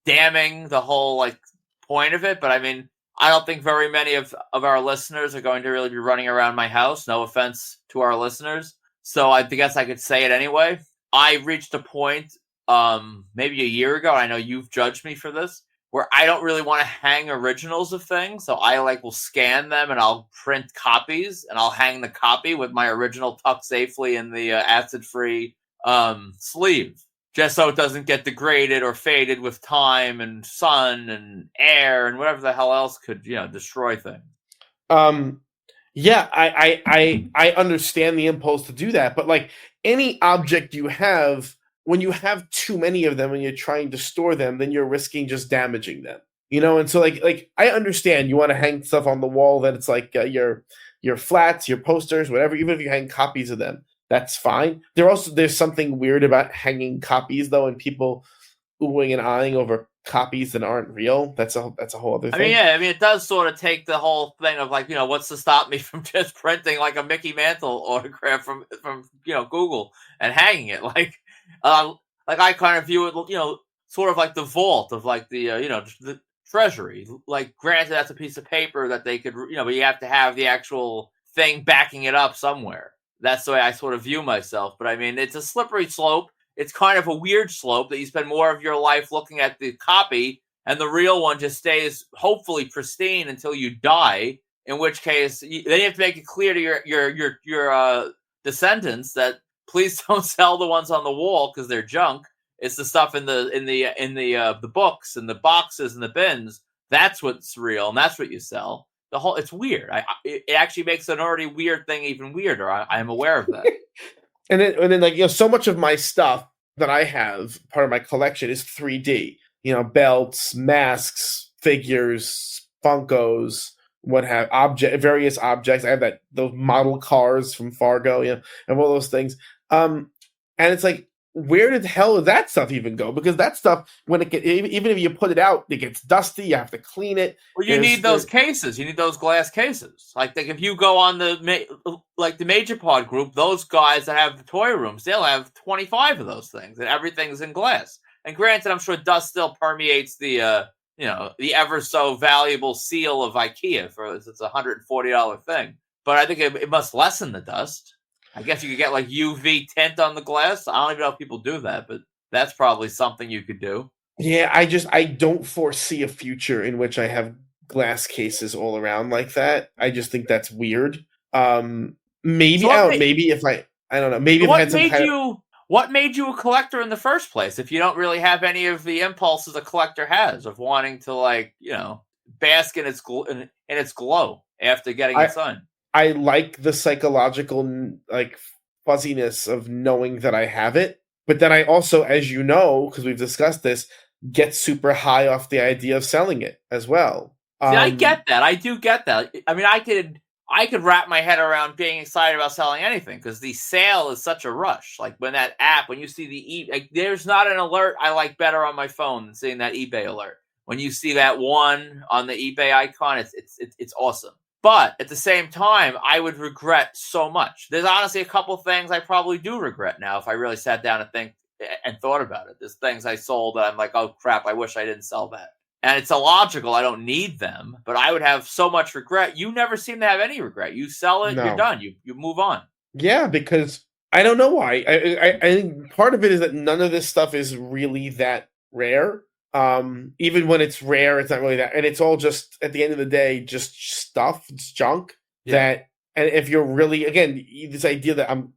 damning the whole like point of it. But I mean, I don't think very many of our listeners are going to really be running around my house. No offense to our listeners. So I guess I could say it anyway. I reached a point maybe a year ago. I know you've judged me for this, where I don't really want to hang originals of things. So I like will scan them and I'll print copies and I'll hang the copy with my original tucked safely in the acid-free sleeve, just so it doesn't get degraded or faded with time and sun and air and whatever the hell else could, destroy things. Yeah, I understand the impulse to do that, but like any object you have, when you have too many of them and you're trying to store them, then you're risking just damaging them. And so like I understand you want to hang stuff on the wall that it's like your flats, your posters, whatever. Even if you hang copies of them, that's fine. There's something weird about hanging copies though, and people oohing and eyeing over copies that aren't real. That's a whole other thing. I mean, it does sort of take the whole thing of like, what's to stop me from just printing like a Mickey Mantle autograph from Google and hanging it like I kind of view it, sort of like the vault of like the the treasury. Like, granted, that's a piece of paper that they could, but you have to have the actual thing backing it up somewhere. That's the way I sort of view myself. But I mean, it's a slippery slope. It's kind of a weird slope that you spend more of your life looking at the copy and the real one just stays hopefully pristine until you die. In which case, then you have to make it clear to your descendants that please don't sell the ones on the wall because they're junk. It's the stuff in the books and the boxes and the bins. That's what's real and that's what you sell. It's weird. It actually makes an already weird thing even weirder. I am aware of that. And then like so much of my stuff that I have, part of my collection, is 3D. Belts, masks, figures, Funkos, various objects. I have those model cars from Fargo, and all those things. And it's like, where the hell did that stuff even go? Because that stuff, when even if you put it out, it gets dusty. You have to clean it. Well, you need those cases. You need those glass cases. Like if you go on the Major Pod group, those guys that have the toy rooms, they'll have 25 of those things, and everything's in glass. And granted, I'm sure dust still permeates the the ever so valuable seal of IKEA for it's $140 thing. But I think it must lessen the dust. I guess you could get like UV tint on the glass. I don't even know if people do that, but that's probably something you could do. Yeah, I don't foresee a future in which I have glass cases all around like that. I just think that's weird. Maybe if I don't know. Maybe if I had some kind of... What made you a collector in the first place? If you don't really have any of the impulses a collector has of wanting to bask in its glow after getting it signed. I like the psychological fuzziness of knowing that I have it, but then I also, as you know, because we've discussed this, get super high off the idea of selling it as well. See, I get that. I do get that. I mean, I could wrap my head around being excited about selling anything because the sale is such a rush. Like when you see there's not an alert I like better on my phone than seeing that eBay alert. When you see that one on the eBay icon, it's awesome. But at the same time, I would regret so much. There's honestly a couple things I probably do regret now if I really sat down and thought about it. There's things I sold that I'm like, oh crap, I wish I didn't sell that. And it's illogical. I don't need them, but I would have so much regret. You never seem to have any regret. You sell it, You're done. You move on. Yeah, because I don't know why. I think part of it is that none of this stuff is really that rare. Even when it's rare, it's not really that, and it's all just at the end of the day, just stuff. It's junk. Yeah. And if you're really, again, this idea that I'm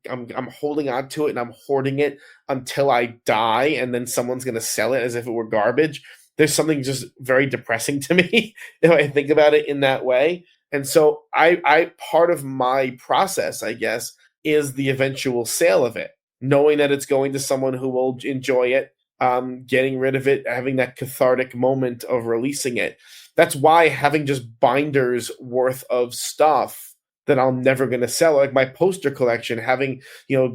holding on to it and I'm hoarding it until I die, and then someone's gonna sell it as if it were garbage. There's something just very depressing to me if I think about it in that way. And so I part of my process, I guess, is the eventual sale of it, knowing that it's going to someone who will enjoy it. Getting rid of it, having that cathartic moment of releasing it. That's why having just binders worth of stuff that I'm never going to sell, like my poster collection, having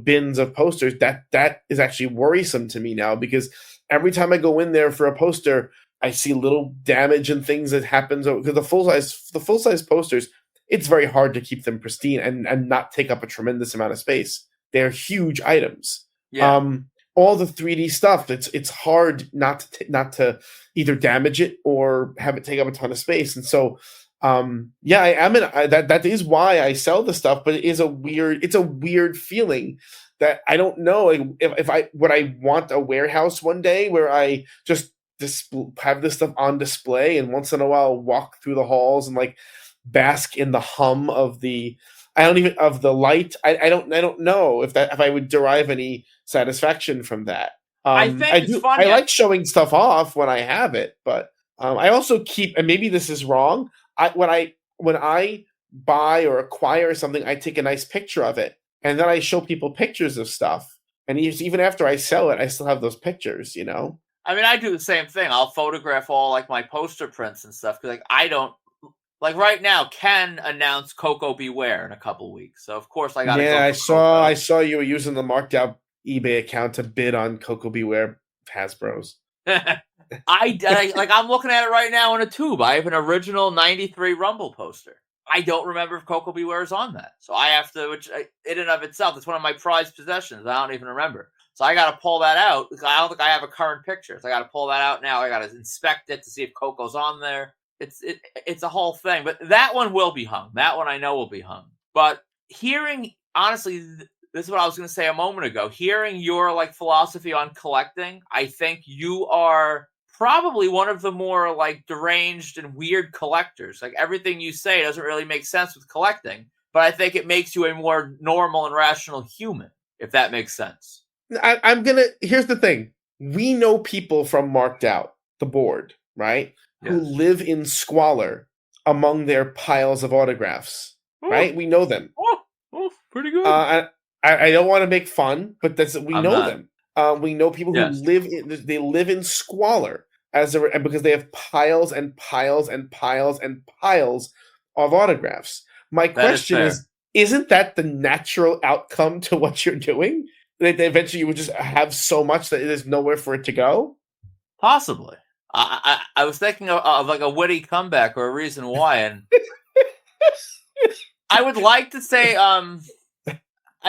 bins of posters, that is actually worrisome to me now, because every time I go in there for a poster, I see little damage and things that happens because the full size posters, it's very hard to keep them pristine and not take up a tremendous amount of space. They're huge items. Yeah. all the 3D stuff, it's hard not to either damage it or have it take up a ton of space. And so, yeah, that is why I sell the stuff. But it's a weird feeling that I don't know, like, if I would I want a warehouse one day where I just have this stuff on display, and once in a while walk through the halls and like bask in the hum of the of the light. I don't know if I would derive any satisfaction from that. I think it's I funny. like showing stuff off when I have it, but I also keep, and maybe this is wrong. When I buy or acquire something, I take a nice picture of it, and then I show people pictures of stuff. And even after I sell it, I still have those pictures. You know. I mean, I do the same thing. I'll photograph all like my poster prints and stuff because like I don't. Like right now, Ken announced Coco Beware in a couple weeks, so of course I got to. Yeah, I saw you were using the marked out eBay account to bid on Coco Beware Hasbro's. I'm looking at it right now in a tube. I have an original '93 Rumble poster. I don't remember if Coco Beware is on that, so I have to. Which in and of itself, it's one of my prized possessions. I don't even remember, so I got to pull that out. I don't think I have a current picture, so I got to pull that out now. I got to inspect it to see if Coco's on there. It's a whole thing, but that one will be hung. That one I know will be hung. But hearing, honestly, this is what I was going to say a moment ago. Hearing your like philosophy on collecting, I think you are probably one of the more like deranged and weird collectors. Like everything you say doesn't really make sense with collecting, but I think it makes you a more normal and rational human, if that makes sense. Here's the thing. We know people from Marked Out, the board, right? Yes. Who live in squalor among their piles of autographs, right? We know them. Oh, pretty good. I don't want to make fun, but we know them. We know people who live in squalor because they have piles and piles and piles and piles of autographs. My question is, isn't that the natural outcome to what you're doing? That eventually you would just have so much that there's nowhere for it to go? Possibly. I was thinking of like a witty comeback or a reason why, and I would like to say, I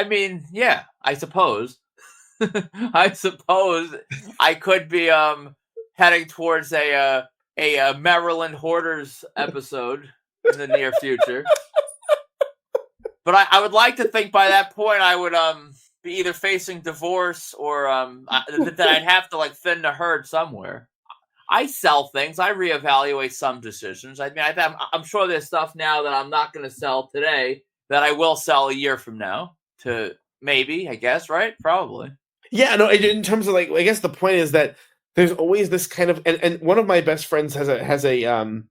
mean, yeah, I suppose I could be heading towards a Maryland Hoarders episode in the near future, but I would like to think by that point I would be either facing divorce or that I'd have to like thin the herd somewhere. I sell things. I reevaluate some decisions. I mean, I'm sure there's stuff now that I'm not going to sell today that I will sell a year from now. To maybe, I guess, right? Probably. Yeah, no. In terms of like, I guess the point is that there's always this kind of, and one of my best friends has an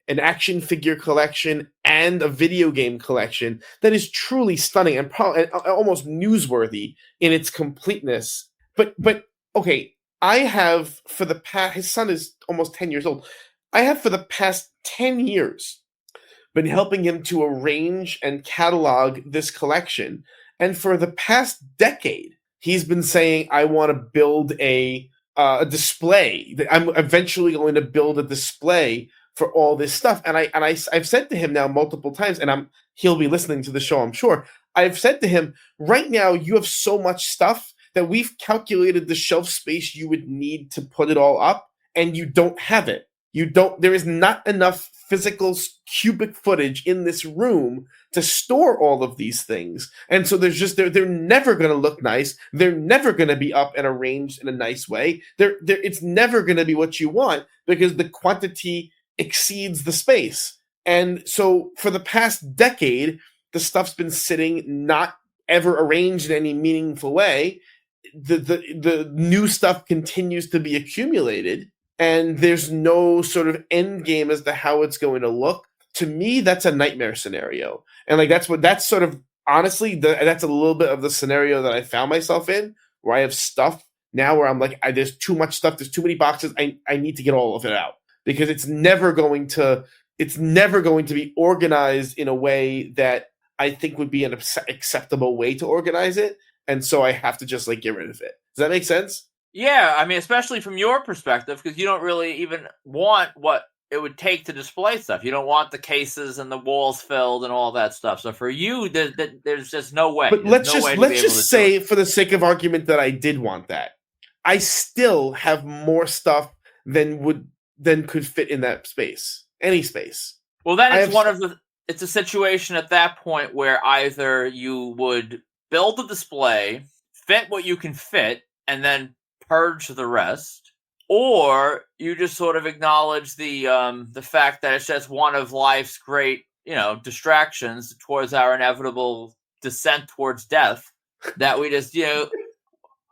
action figure collection and a video game collection that is truly stunning and probably almost newsworthy in its completeness. But okay. I have for the past, his son is almost 10 years old. I have for the past 10 years been helping him to arrange and catalog this collection. And for the past decade, he's been saying, I want to build a display. I'm eventually going to build a display for all this stuff. And I've said to him now multiple times, and he'll be listening to the show, I'm sure. I've said to him, right now you have so much stuff that we've calculated the shelf space you would need to put it all up, and you don't have it. There is not enough physical cubic footage in this room to store all of these things. And so they're never going to look nice. They're never going to be up and arranged in a nice way. It's never going to be what you want because the quantity exceeds the space. And so for the past decade, the stuff's been sitting not ever arranged in any meaningful way. The new stuff continues to be accumulated, and there's no sort of end game as to how it's going to look. To me, that's a nightmare scenario, and like that's sort of honestly that's a little bit of the scenario that I found myself in, where I have stuff now where I'm like, there's too much stuff, there's too many boxes, I need to get all of it out because it's never going to be organized in a way that I think would be an acceptable way to organize it. And so I have to just like get rid of it. Does that make sense? Yeah, I mean, especially from your perspective, because you don't really even want what it would take to display stuff. You don't want the cases and the walls filled and all that stuff. So for you, there's just no way. But There's no way to be let's able to just do it. say, for the sake of argument, that I did want that. I still have more stuff than could fit in that space, any space. Well, then it's a situation at that point where either you would build a display, fit what you can fit, and then purge the rest, or you just sort of acknowledge the fact that it's just one of life's great, distractions towards our inevitable descent towards death, that we just,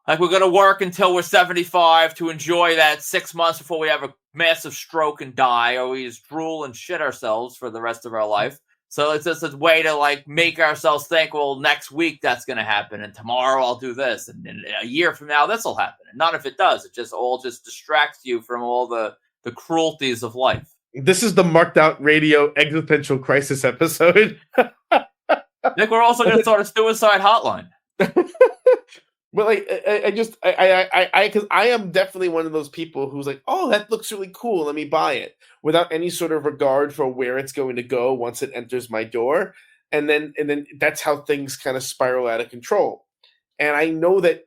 like we're going to work until we're 75 to enjoy that 6 months before we have a massive stroke and die, or we just drool and shit ourselves for the rest of our life. So it's just a way to like make ourselves think, well, next week that's going to happen, and tomorrow I'll do this, and a year from now this will happen. And none of it does. It just all distracts you from all the cruelties of life. This is the Marked Out Radio existential crisis episode. I think we're also going to start a suicide hotline. But like, because I am definitely one of those people who's like, oh, that looks really cool, let me buy it, without any sort of regard for where it's going to go once it enters my door, and then that's how things kind of spiral out of control. And I know that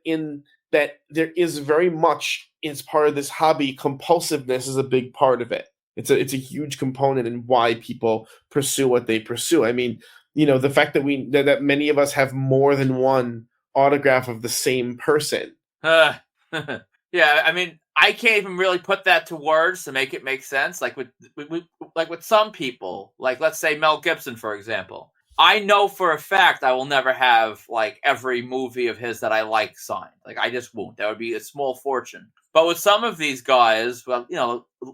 there is very much, as part of this hobby, compulsiveness is a big part of it. It's a huge component in why people pursue what they pursue. I mean, the fact that many of us have more than one autograph of the same person. Yeah, I mean, I can't even really put that to words to make it make sense. Like with some people, like let's say Mel Gibson, for example. I know for a fact I will never have like every movie of his that I like signed. Like I just won't. That would be a small fortune. But with some of these guys, well,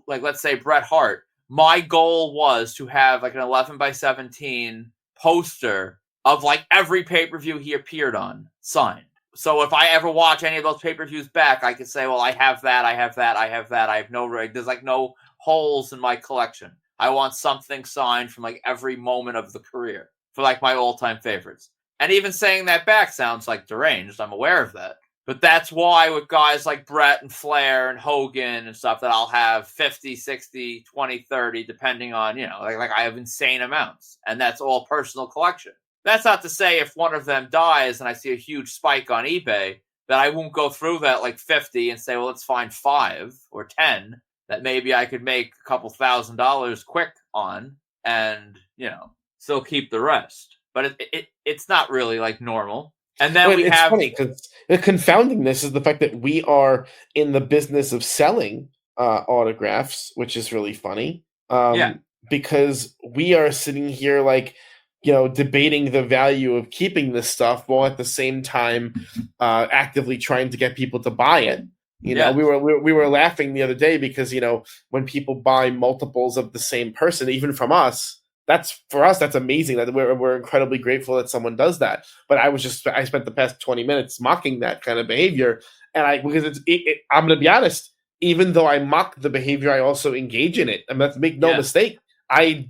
like let's say Bret Hart, my goal was to have like an 11x17 poster of like every pay-per-view he appeared on signed. So if I ever watch any of those pay-per-views back, I could say, well, I have that, I have that, I have that. I have there's like no holes in my collection. I want something signed from like every moment of the career for like my all-time favorites. And even saying that back sounds like deranged. I'm aware of that. But that's why with guys like Bret and Flair and Hogan and stuff that I'll have 50, 60, 20, 30, depending on, like I have insane amounts. And that's all personal collection. That's not to say if one of them dies and I see a huge spike on eBay that I won't go through that like 50 and say, well, let's find 5 or 10 that maybe I could make a couple $1,000s quick on and, still keep the rest. But it's not really like normal. And then it's funny because the confounding this is the fact that we are in the business of selling autographs, which is really funny. Because we are sitting here like, debating the value of keeping this stuff while at the same time actively trying to get people to buy it. We were laughing the other day because when people buy multiples of the same person, even from us, that's amazing. That we're incredibly grateful that someone does that. But I spent the past 20 minutes mocking that kind of behavior, and because I'm going to be honest. Even though I mock the behavior, I also engage in it. And make no mistake, I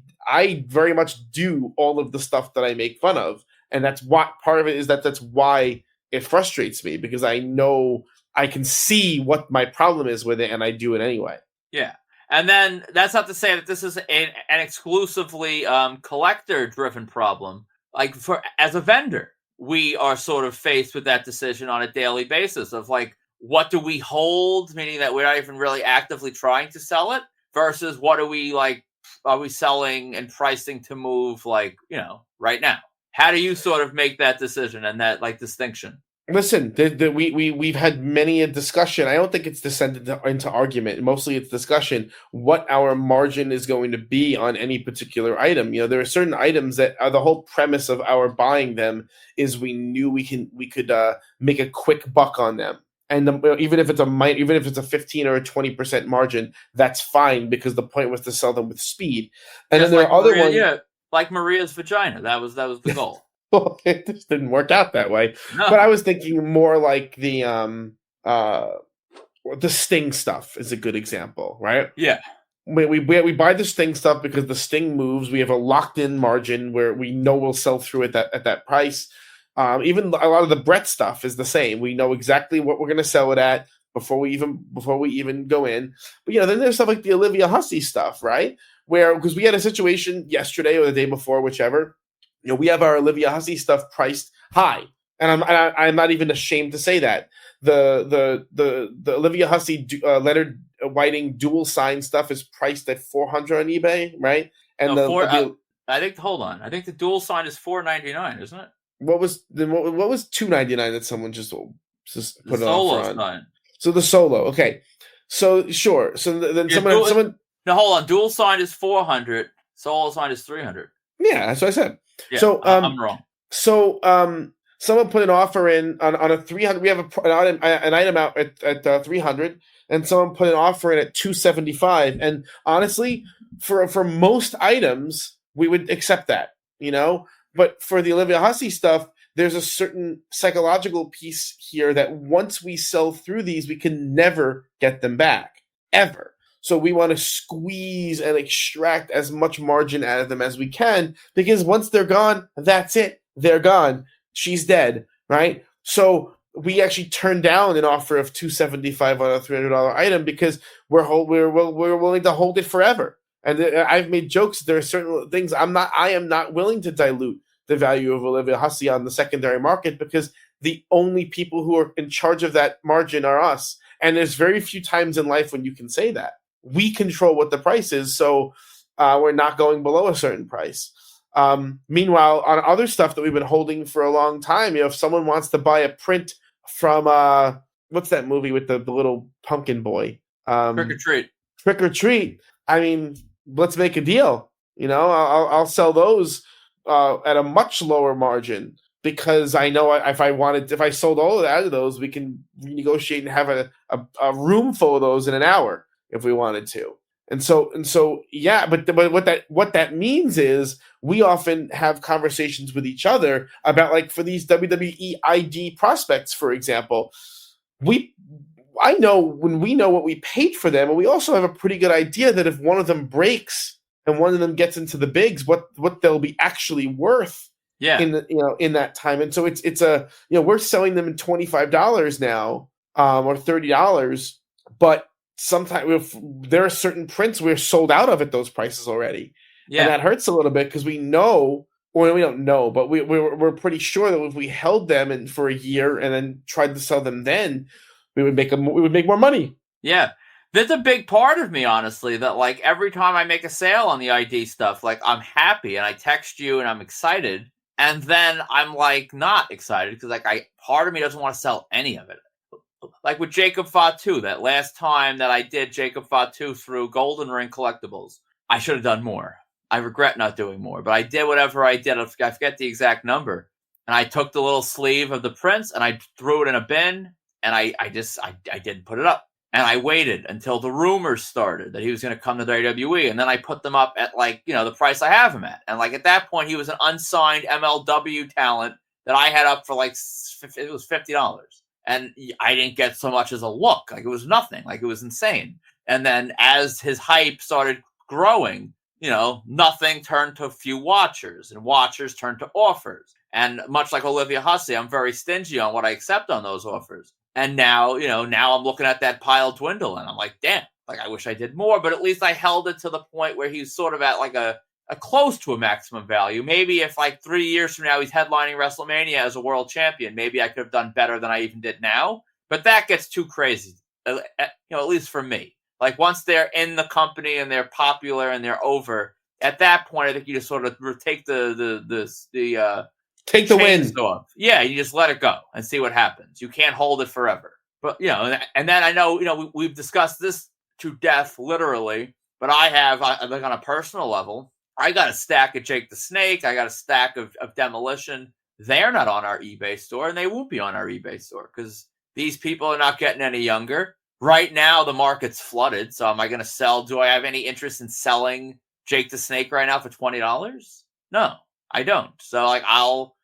very much do all of the stuff that I make fun of. And that's what part of it is that's why it frustrates me, because I know I can see what my problem is with it and I do it anyway. Yeah. And then that's not to say that this is an exclusively collector-driven problem. Like as a vendor, we are sort of faced with that decision on a daily basis of like, what do we hold, meaning that we're not even really actively trying to sell it, versus what do we like, are we selling and pricing to move like, right now? How do you sort of make that decision and that like distinction? Listen, we've had many a discussion. I don't think it's descended into argument. Mostly it's discussion what our margin is going to be on any particular item. There are certain items that are the whole premise of our buying them is we knew we could make a quick buck on them. And even if it's a 15 or a 20% margin, that's fine because the point was to sell them with speed. And then there are other ones, like Maria's vagina. That was the goal. Well, it just didn't work out that way. No. But I was thinking more like the Sting stuff is a good example, right? Yeah. We buy the Sting stuff because the Sting moves. We have a locked-in margin where we know we'll sell through at that price. Even a lot of the Bret stuff is the same. We know exactly what we're going to sell it at. before we even go in. But then there's stuff like the Olivia Hussey stuff, right? Where because we had a situation yesterday or the day before, whichever. We have our Olivia Hussey stuff priced high, and I'm not even ashamed to say that the Olivia Hussey Leonard Whiting dual sign stuff is priced at $400 on eBay, right? And no, I think hold on, I think the dual sign is $499, isn't it? What was $299 that someone just put an offer on? Sign. So the solo, okay. So sure. So then someone. No, hold on. Dual sign is 400. Solo sign is 300. Yeah, that's what I said. Yeah, so I'm wrong. So someone put an offer in on a 300. We have an item out at 300, and someone put an offer in at 275. And honestly, for most items, we would accept that, But for the Olivia Hussey stuff, there's a certain psychological piece here that once we sell through these, we can never get them back, ever. So we want to squeeze and extract as much margin out of them as we can, because once they're gone, that's it. They're gone. She's dead, right? So we actually turned down an offer of $275 on a $300 item because we're willing to hold it forever. And I've made jokes. There are certain things I am not willing to dilute the value of Olivia Hussey on the secondary market, because the only people who are in charge of that margin are us. And there's very few times in life when you can say that. We control what the price is, so we're not going below a certain price. Meanwhile, on other stuff that we've been holding for a long time, if someone wants to buy a print from what's that movie with the little pumpkin boy? Trick or Treat. Trick or Treat. I mean, let's make a deal. I'll sell those at a much lower margin, because I know if I sold all of those, we can renegotiate and have a room full of those in an hour if we wanted to. And so yeah, but what that means is we often have conversations with each other about, like, for these WWE ID prospects, for example, I know when we know what we paid for them, and we also have a pretty good idea that if one of them breaks and one of them gets into the bigs, what they'll be actually worth. Yeah. In that time. And so it's we're selling them at $25 now, or $30, but sometimes there are certain prints we're sold out of at those prices already. Yeah. And that hurts a little bit, because we know, or we don't know, but we're pretty sure that if we held them for a year and then tried to sell them, then we would make more money. Yeah. That's a big part of me, honestly, that, like, every time I make a sale on the ID stuff, like, I'm happy and I text you and I'm excited. And then I'm, like, not excited because, like, part of me doesn't want to sell any of it. Like with Jacob Fatu, that last time that I did Jacob Fatu through Golden Ring Collectibles, I should have done more. I regret not doing more, but I did whatever I did. I forget the exact number. And I took the little sleeve of the prints and I threw it in a bin, and I didn't put it up. And I waited until the rumors started that he was going to come to the WWE. And then I put them up at, like, the price I have him at. And, like, at that point, he was an unsigned MLW talent that I had up for, like, it was $50. And I didn't get so much as a look. Like, it was nothing. Like, it was insane. And then as his hype started growing, nothing turned to a few watchers, and watchers turned to offers. And much like Olivia Hussey, I'm very stingy on what I accept on those offers. And now, now I'm looking at that pile dwindle, and I'm like, damn, like, I wish I did more, but at least I held it to the point where he's sort of at, like, a close to a maximum value. Maybe if, like, 3 years from now he's headlining WrestleMania as a world champion, maybe I could have done better than I even did now. But that gets too crazy, at least for me. Like, once they're in the company and they're popular and they're over, at that point, I think you just sort of take take the wind off. Yeah, you just let it go and see what happens. You can't hold it forever. But, and then I know, we've discussed this to death, literally, but I have, like, on a personal level, I got a stack of Jake the Snake. I got a stack of Demolition. They're not on our eBay store, and they won't be on our eBay store because these people are not getting any younger. Right now, the market's flooded. So am I going to sell? Do I have any interest in selling Jake the Snake right now for $20? No, I don't. So, like, I'll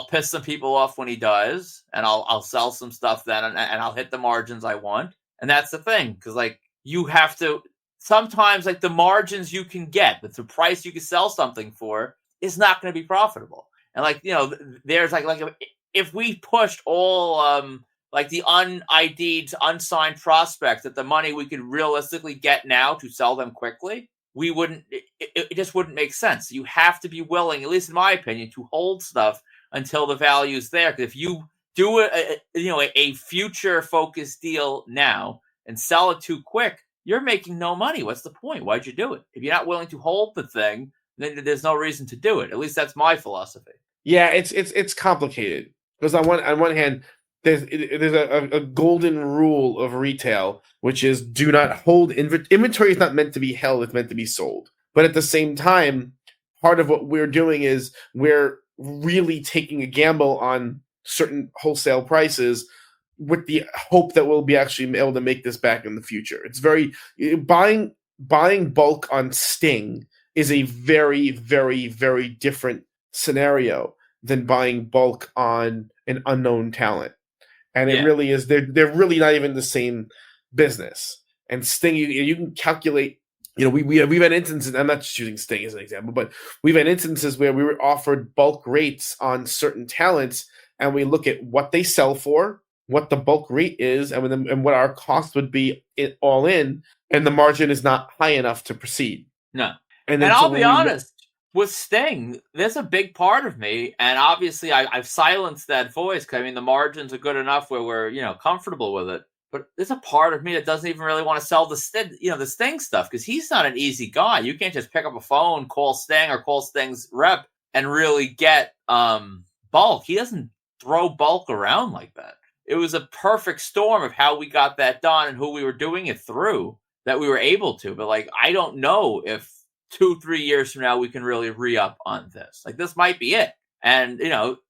piss some people off when he does, and I'll sell some stuff then, and I'll hit the margins I want. And that's the thing, because, like, you have to sometimes, like, the margins you can get, but the price you can sell something for is not going to be profitable. And, like, there's like if we pushed all like the unID'd, unsigned prospects at the money we could realistically get now to sell them quickly, we wouldn't. It just wouldn't make sense. You have to be willing, at least in my opinion, to hold stuff until the value is there. Because if you do a future focused deal now and sell it too quick, you're making no money. What's the point? Why'd you do it? If you're not willing to hold the thing, then there's no reason to do it. At least that's my philosophy. Yeah, it's complicated because on one hand, there's a golden rule of retail, which is do not hold inventory. Is not meant to be held; it's meant to be sold. But at the same time, part of what we're doing is we're really taking a gamble on certain wholesale prices with the hope that we'll be actually able to make this back in the future. It's very buying bulk on Sting is a very, very, very different scenario than buying bulk on an unknown talent. And it really is, they're really not even the same business. And Sting, you can calculate, we've had instances, I'm not just using Sting as an example, but we've had instances where we were offered bulk rates on certain talents, and we look at what they sell for, what the bulk rate is, and what our cost would be all in, and the margin is not high enough to proceed. No. And I'll be honest, with Sting, there's a big part of me, and obviously I've silenced that voice, because the margins are good enough where we're, comfortable with it. But there's a part of me that doesn't even really want to sell the Sting stuff, because he's not an easy guy. You can't just pick up a phone, call Sting or call Sting's rep and really get bulk. He doesn't throw bulk around like that. It was a perfect storm of how we got that done and who we were doing it through that we were able to. But I don't know if 2-3 years from now we can really re-up on this. This might be it. And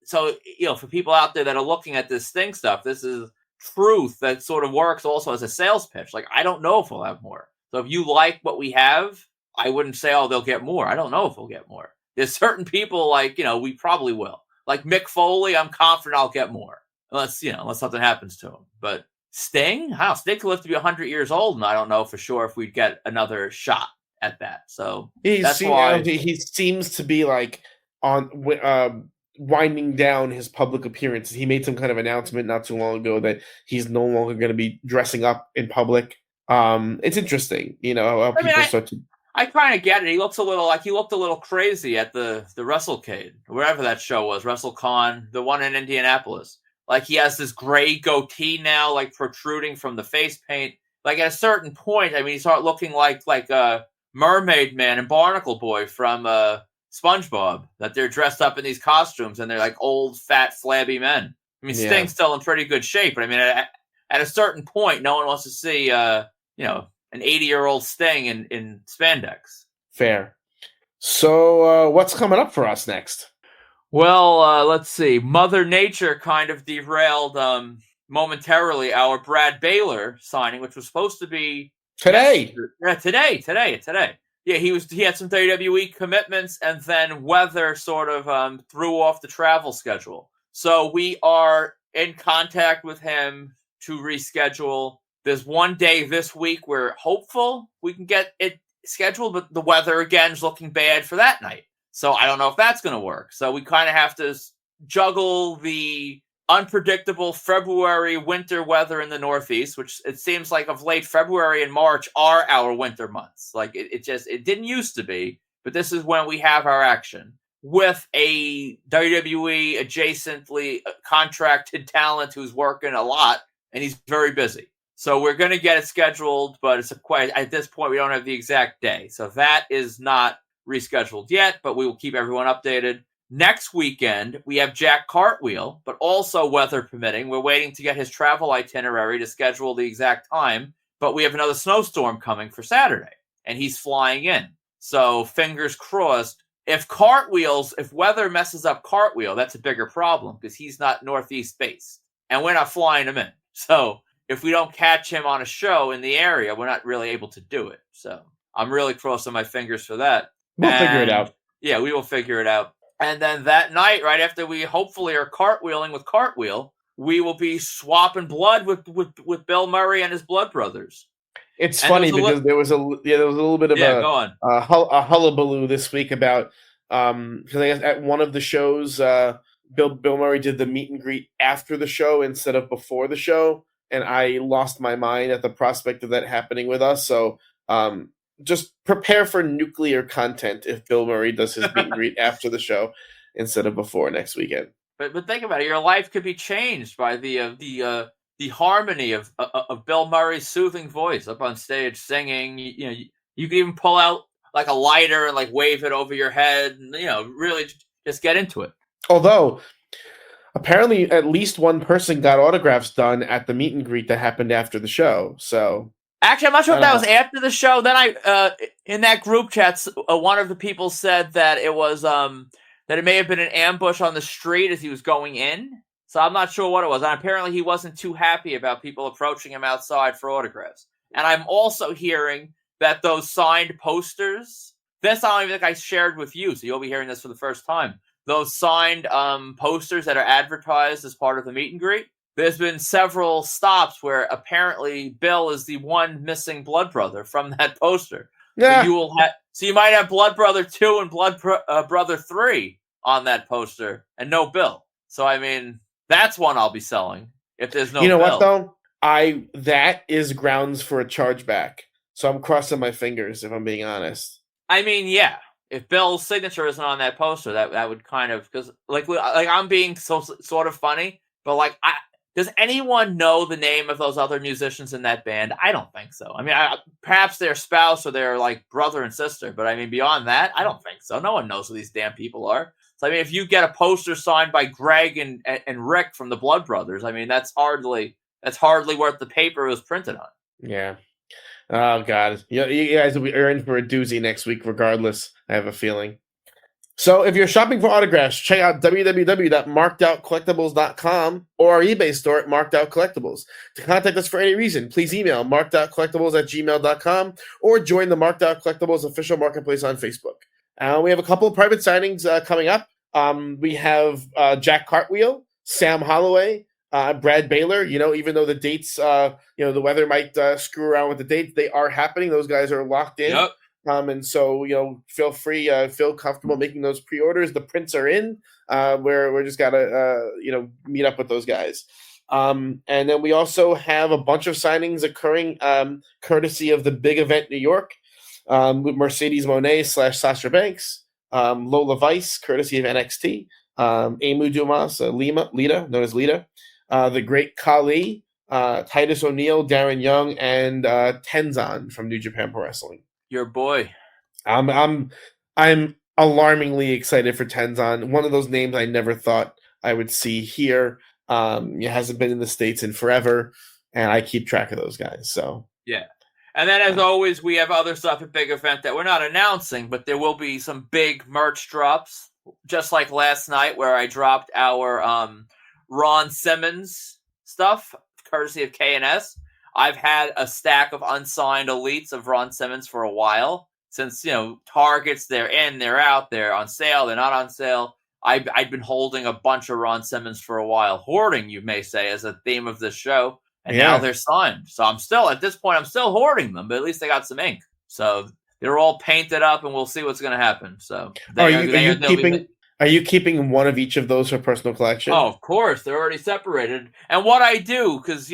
so for people out there that are looking at this Sting stuff, this is truth that sort of works also as a sales pitch. I don't know if we'll have more. So if you like what we have, I wouldn't say, oh, they'll get more. I don't know if we'll get more. There's certain people we probably will. Like Mick Foley, I'm confident I'll get more. Unless something happens to him. But Sting? Sting could live to be 100 years old, and I don't know for sure if we'd get another shot at that. So that's why he seems to be on winding down his public appearances. He made some kind of announcement not too long ago that he's no longer going to be dressing up in public. It's interesting, how people start to. I kind of get it. He looks a little crazy at the WrestleCade, wherever that show was, WrestleCon, the one in Indianapolis. He has this gray goatee now, protruding from the face paint. At a certain point, he started looking like a Mermaid Man and Barnacle Boy from SpongeBob, that they're dressed up in these costumes and they're old, fat, flabby men. Sting's still in pretty good shape, but at a certain point, no one wants to see, an 80-year-old Sting in spandex. Fair. So, what's coming up for us next? Well, let's see. Mother Nature kind of derailed momentarily our Brad Baylor signing, which was supposed to be today. Today. Yeah, he had some WWE commitments, and then weather sort of threw off the travel schedule. So we are in contact with him to reschedule. There's one day this week we're hopeful we can get it scheduled, but the weather again is looking bad for that night. So I don't know if that's going to work. So we kind of have to juggle the unpredictable February winter weather in the Northeast, which it seems like of late February and March are our winter months. It didn't used to be, but this is when we have our action with a WWE adjacently contracted talent who's working a lot and he's very busy. So we're going to get it scheduled, but at this point we don't have the exact day. So that is not rescheduled yet, but we will keep everyone updated. Next weekend, we have Jack Cartwheel, but also weather permitting. We're waiting to get his travel itinerary to schedule the exact time, but we have another snowstorm coming for Saturday, and he's flying in. So fingers crossed. If weather messes up Cartwheel, that's a bigger problem because he's not Northeast based, and we're not flying him in. So if we don't catch him on a show in the area, we're not really able to do it. So I'm really crossing my fingers for that. We'll figure it out. Yeah, we will figure it out. And then that night, right after we hopefully are cartwheeling with Cartwheel, we will be swapping blood with Bill Murray and his Blood Brothers. It's funny because there was a little bit of a hullabaloo this week about because I guess at one of the shows Bill Murray did the meet and greet after the show instead of before the show, and I lost my mind at the prospect of that happening with us. So just prepare for nuclear content if Bill Murray does his meet and greet after the show instead of before next weekend. But think about it. Your life could be changed by the harmony of Bill Murray's soothing voice up on stage singing. You could even pull out like a lighter and like wave it over your head, and really just get into it. Although apparently at least one person got autographs done at the meet and greet that happened after the show. So actually, I'm not sure if that was after the show. Then I in that group chat, one of the people said that it was that it may have been an ambush on the street as he was going in. So I'm not sure what it was. And apparently he wasn't too happy about people approaching him outside for autographs. And I'm also hearing that those signed posters, this I don't even think I shared with you, so you'll be hearing this for the first time. Those signed posters that are advertised as part of the meet and greet, there's been several stops where apparently Bill is the one missing blood brother from that poster. Yeah. So you might have Blood Brother 2 and Blood Brother 3 on that poster and no Bill. So, I mean, that's one I'll be selling if there's no Bill. You know what, though? That is grounds for a chargeback. So I'm crossing my fingers, if I'm being honest. I mean, yeah. If Bill's signature isn't on that poster, that would kind of... Because, like I'm being sort of funny, but, like, does anyone know the name of those other musicians in that band? I don't think so. I mean, perhaps their spouse or their like brother and sister, but I mean, beyond that, I don't think so. No one knows who these damn people are. So I mean, if you get a poster signed by Greg and Rick from the Blood Brothers, I mean, that's hardly worth the paper it was printed on. Yeah. Oh God, you guys will be in for a doozy next week, regardless. I have a feeling. So if you're shopping for autographs, check out www.markedoutcollectibles.com or our eBay store at Marked Out Collectibles. To contact us for any reason, please email markedoutcollectibles@gmail.com or join the Marked Out Collectibles official marketplace on Facebook. We have a couple of private signings coming up. We have Jack Cartwheel, Sam Holloway, Brad Baylor. Even though the dates, the weather might screw around with the dates, they are happening. Those guys are locked in. Yep. And so, feel free, feel comfortable making those pre-orders. The prints are in. We're just gotta, meet up with those guys. And then we also have a bunch of signings occurring, courtesy of the Big Event New York, with Mercedes Moné / Sasha Banks, Lola Vice, courtesy of NXT, Emu Dumas, Lita, known as Lita, the Great Khali, Titus O'Neil, Darren Young, and Tenzan from New Japan Pro Wrestling. Your boy. I'm alarmingly excited for Tenzan. One of those names I never thought I would see here. It hasn't been in the States in forever, and I keep track of those guys. So yeah. And then, as always, we have other stuff at Big Event that we're not announcing, but there will be some big merch drops, just like last night where I dropped our Ron Simmons stuff, courtesy of K&S. I've had a stack of unsigned elites of Ron Simmons for a while. Since, Targets, they're in, they're out, they're on sale, they're not on sale. I've been holding a bunch of Ron Simmons for a while. Hoarding, you may say, is a theme of this show. And now they're signed. So I'm still hoarding them, but at least they got some ink. So they're all painted up, and we'll see what's going to happen. So are you keeping one of each of those for personal collection? Oh, of course. They're already separated. And what I do, because,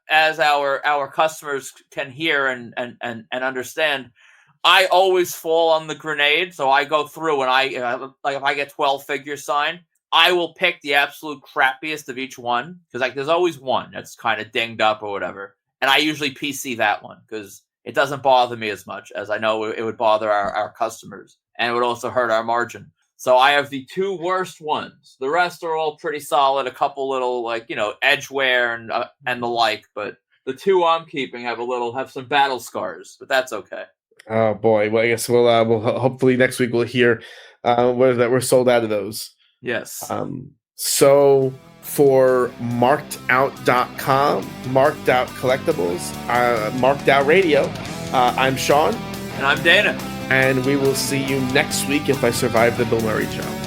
as our customers can hear and understand, I always fall on the grenade. So I go through and if I get 12 figures signed, I will pick the absolute crappiest of each one, because there's always one that's kind of dinged up or whatever. And I usually PC that one because it doesn't bother me as much as I know it would bother our customers. And it would also hurt our margin. So I have the two worst ones. The rest are all pretty solid. A couple little edge wear and the like. But the two I'm keeping have some battle scars. But that's okay. Oh boy! Well, I guess we'll hopefully next week we'll hear that we're sold out of those. Yes. So for markedout.com, Marked Out Collectibles, Marked Out Radio, I'm Sean. And I'm Dana. And we will see you next week if I survive the Bill Murray show.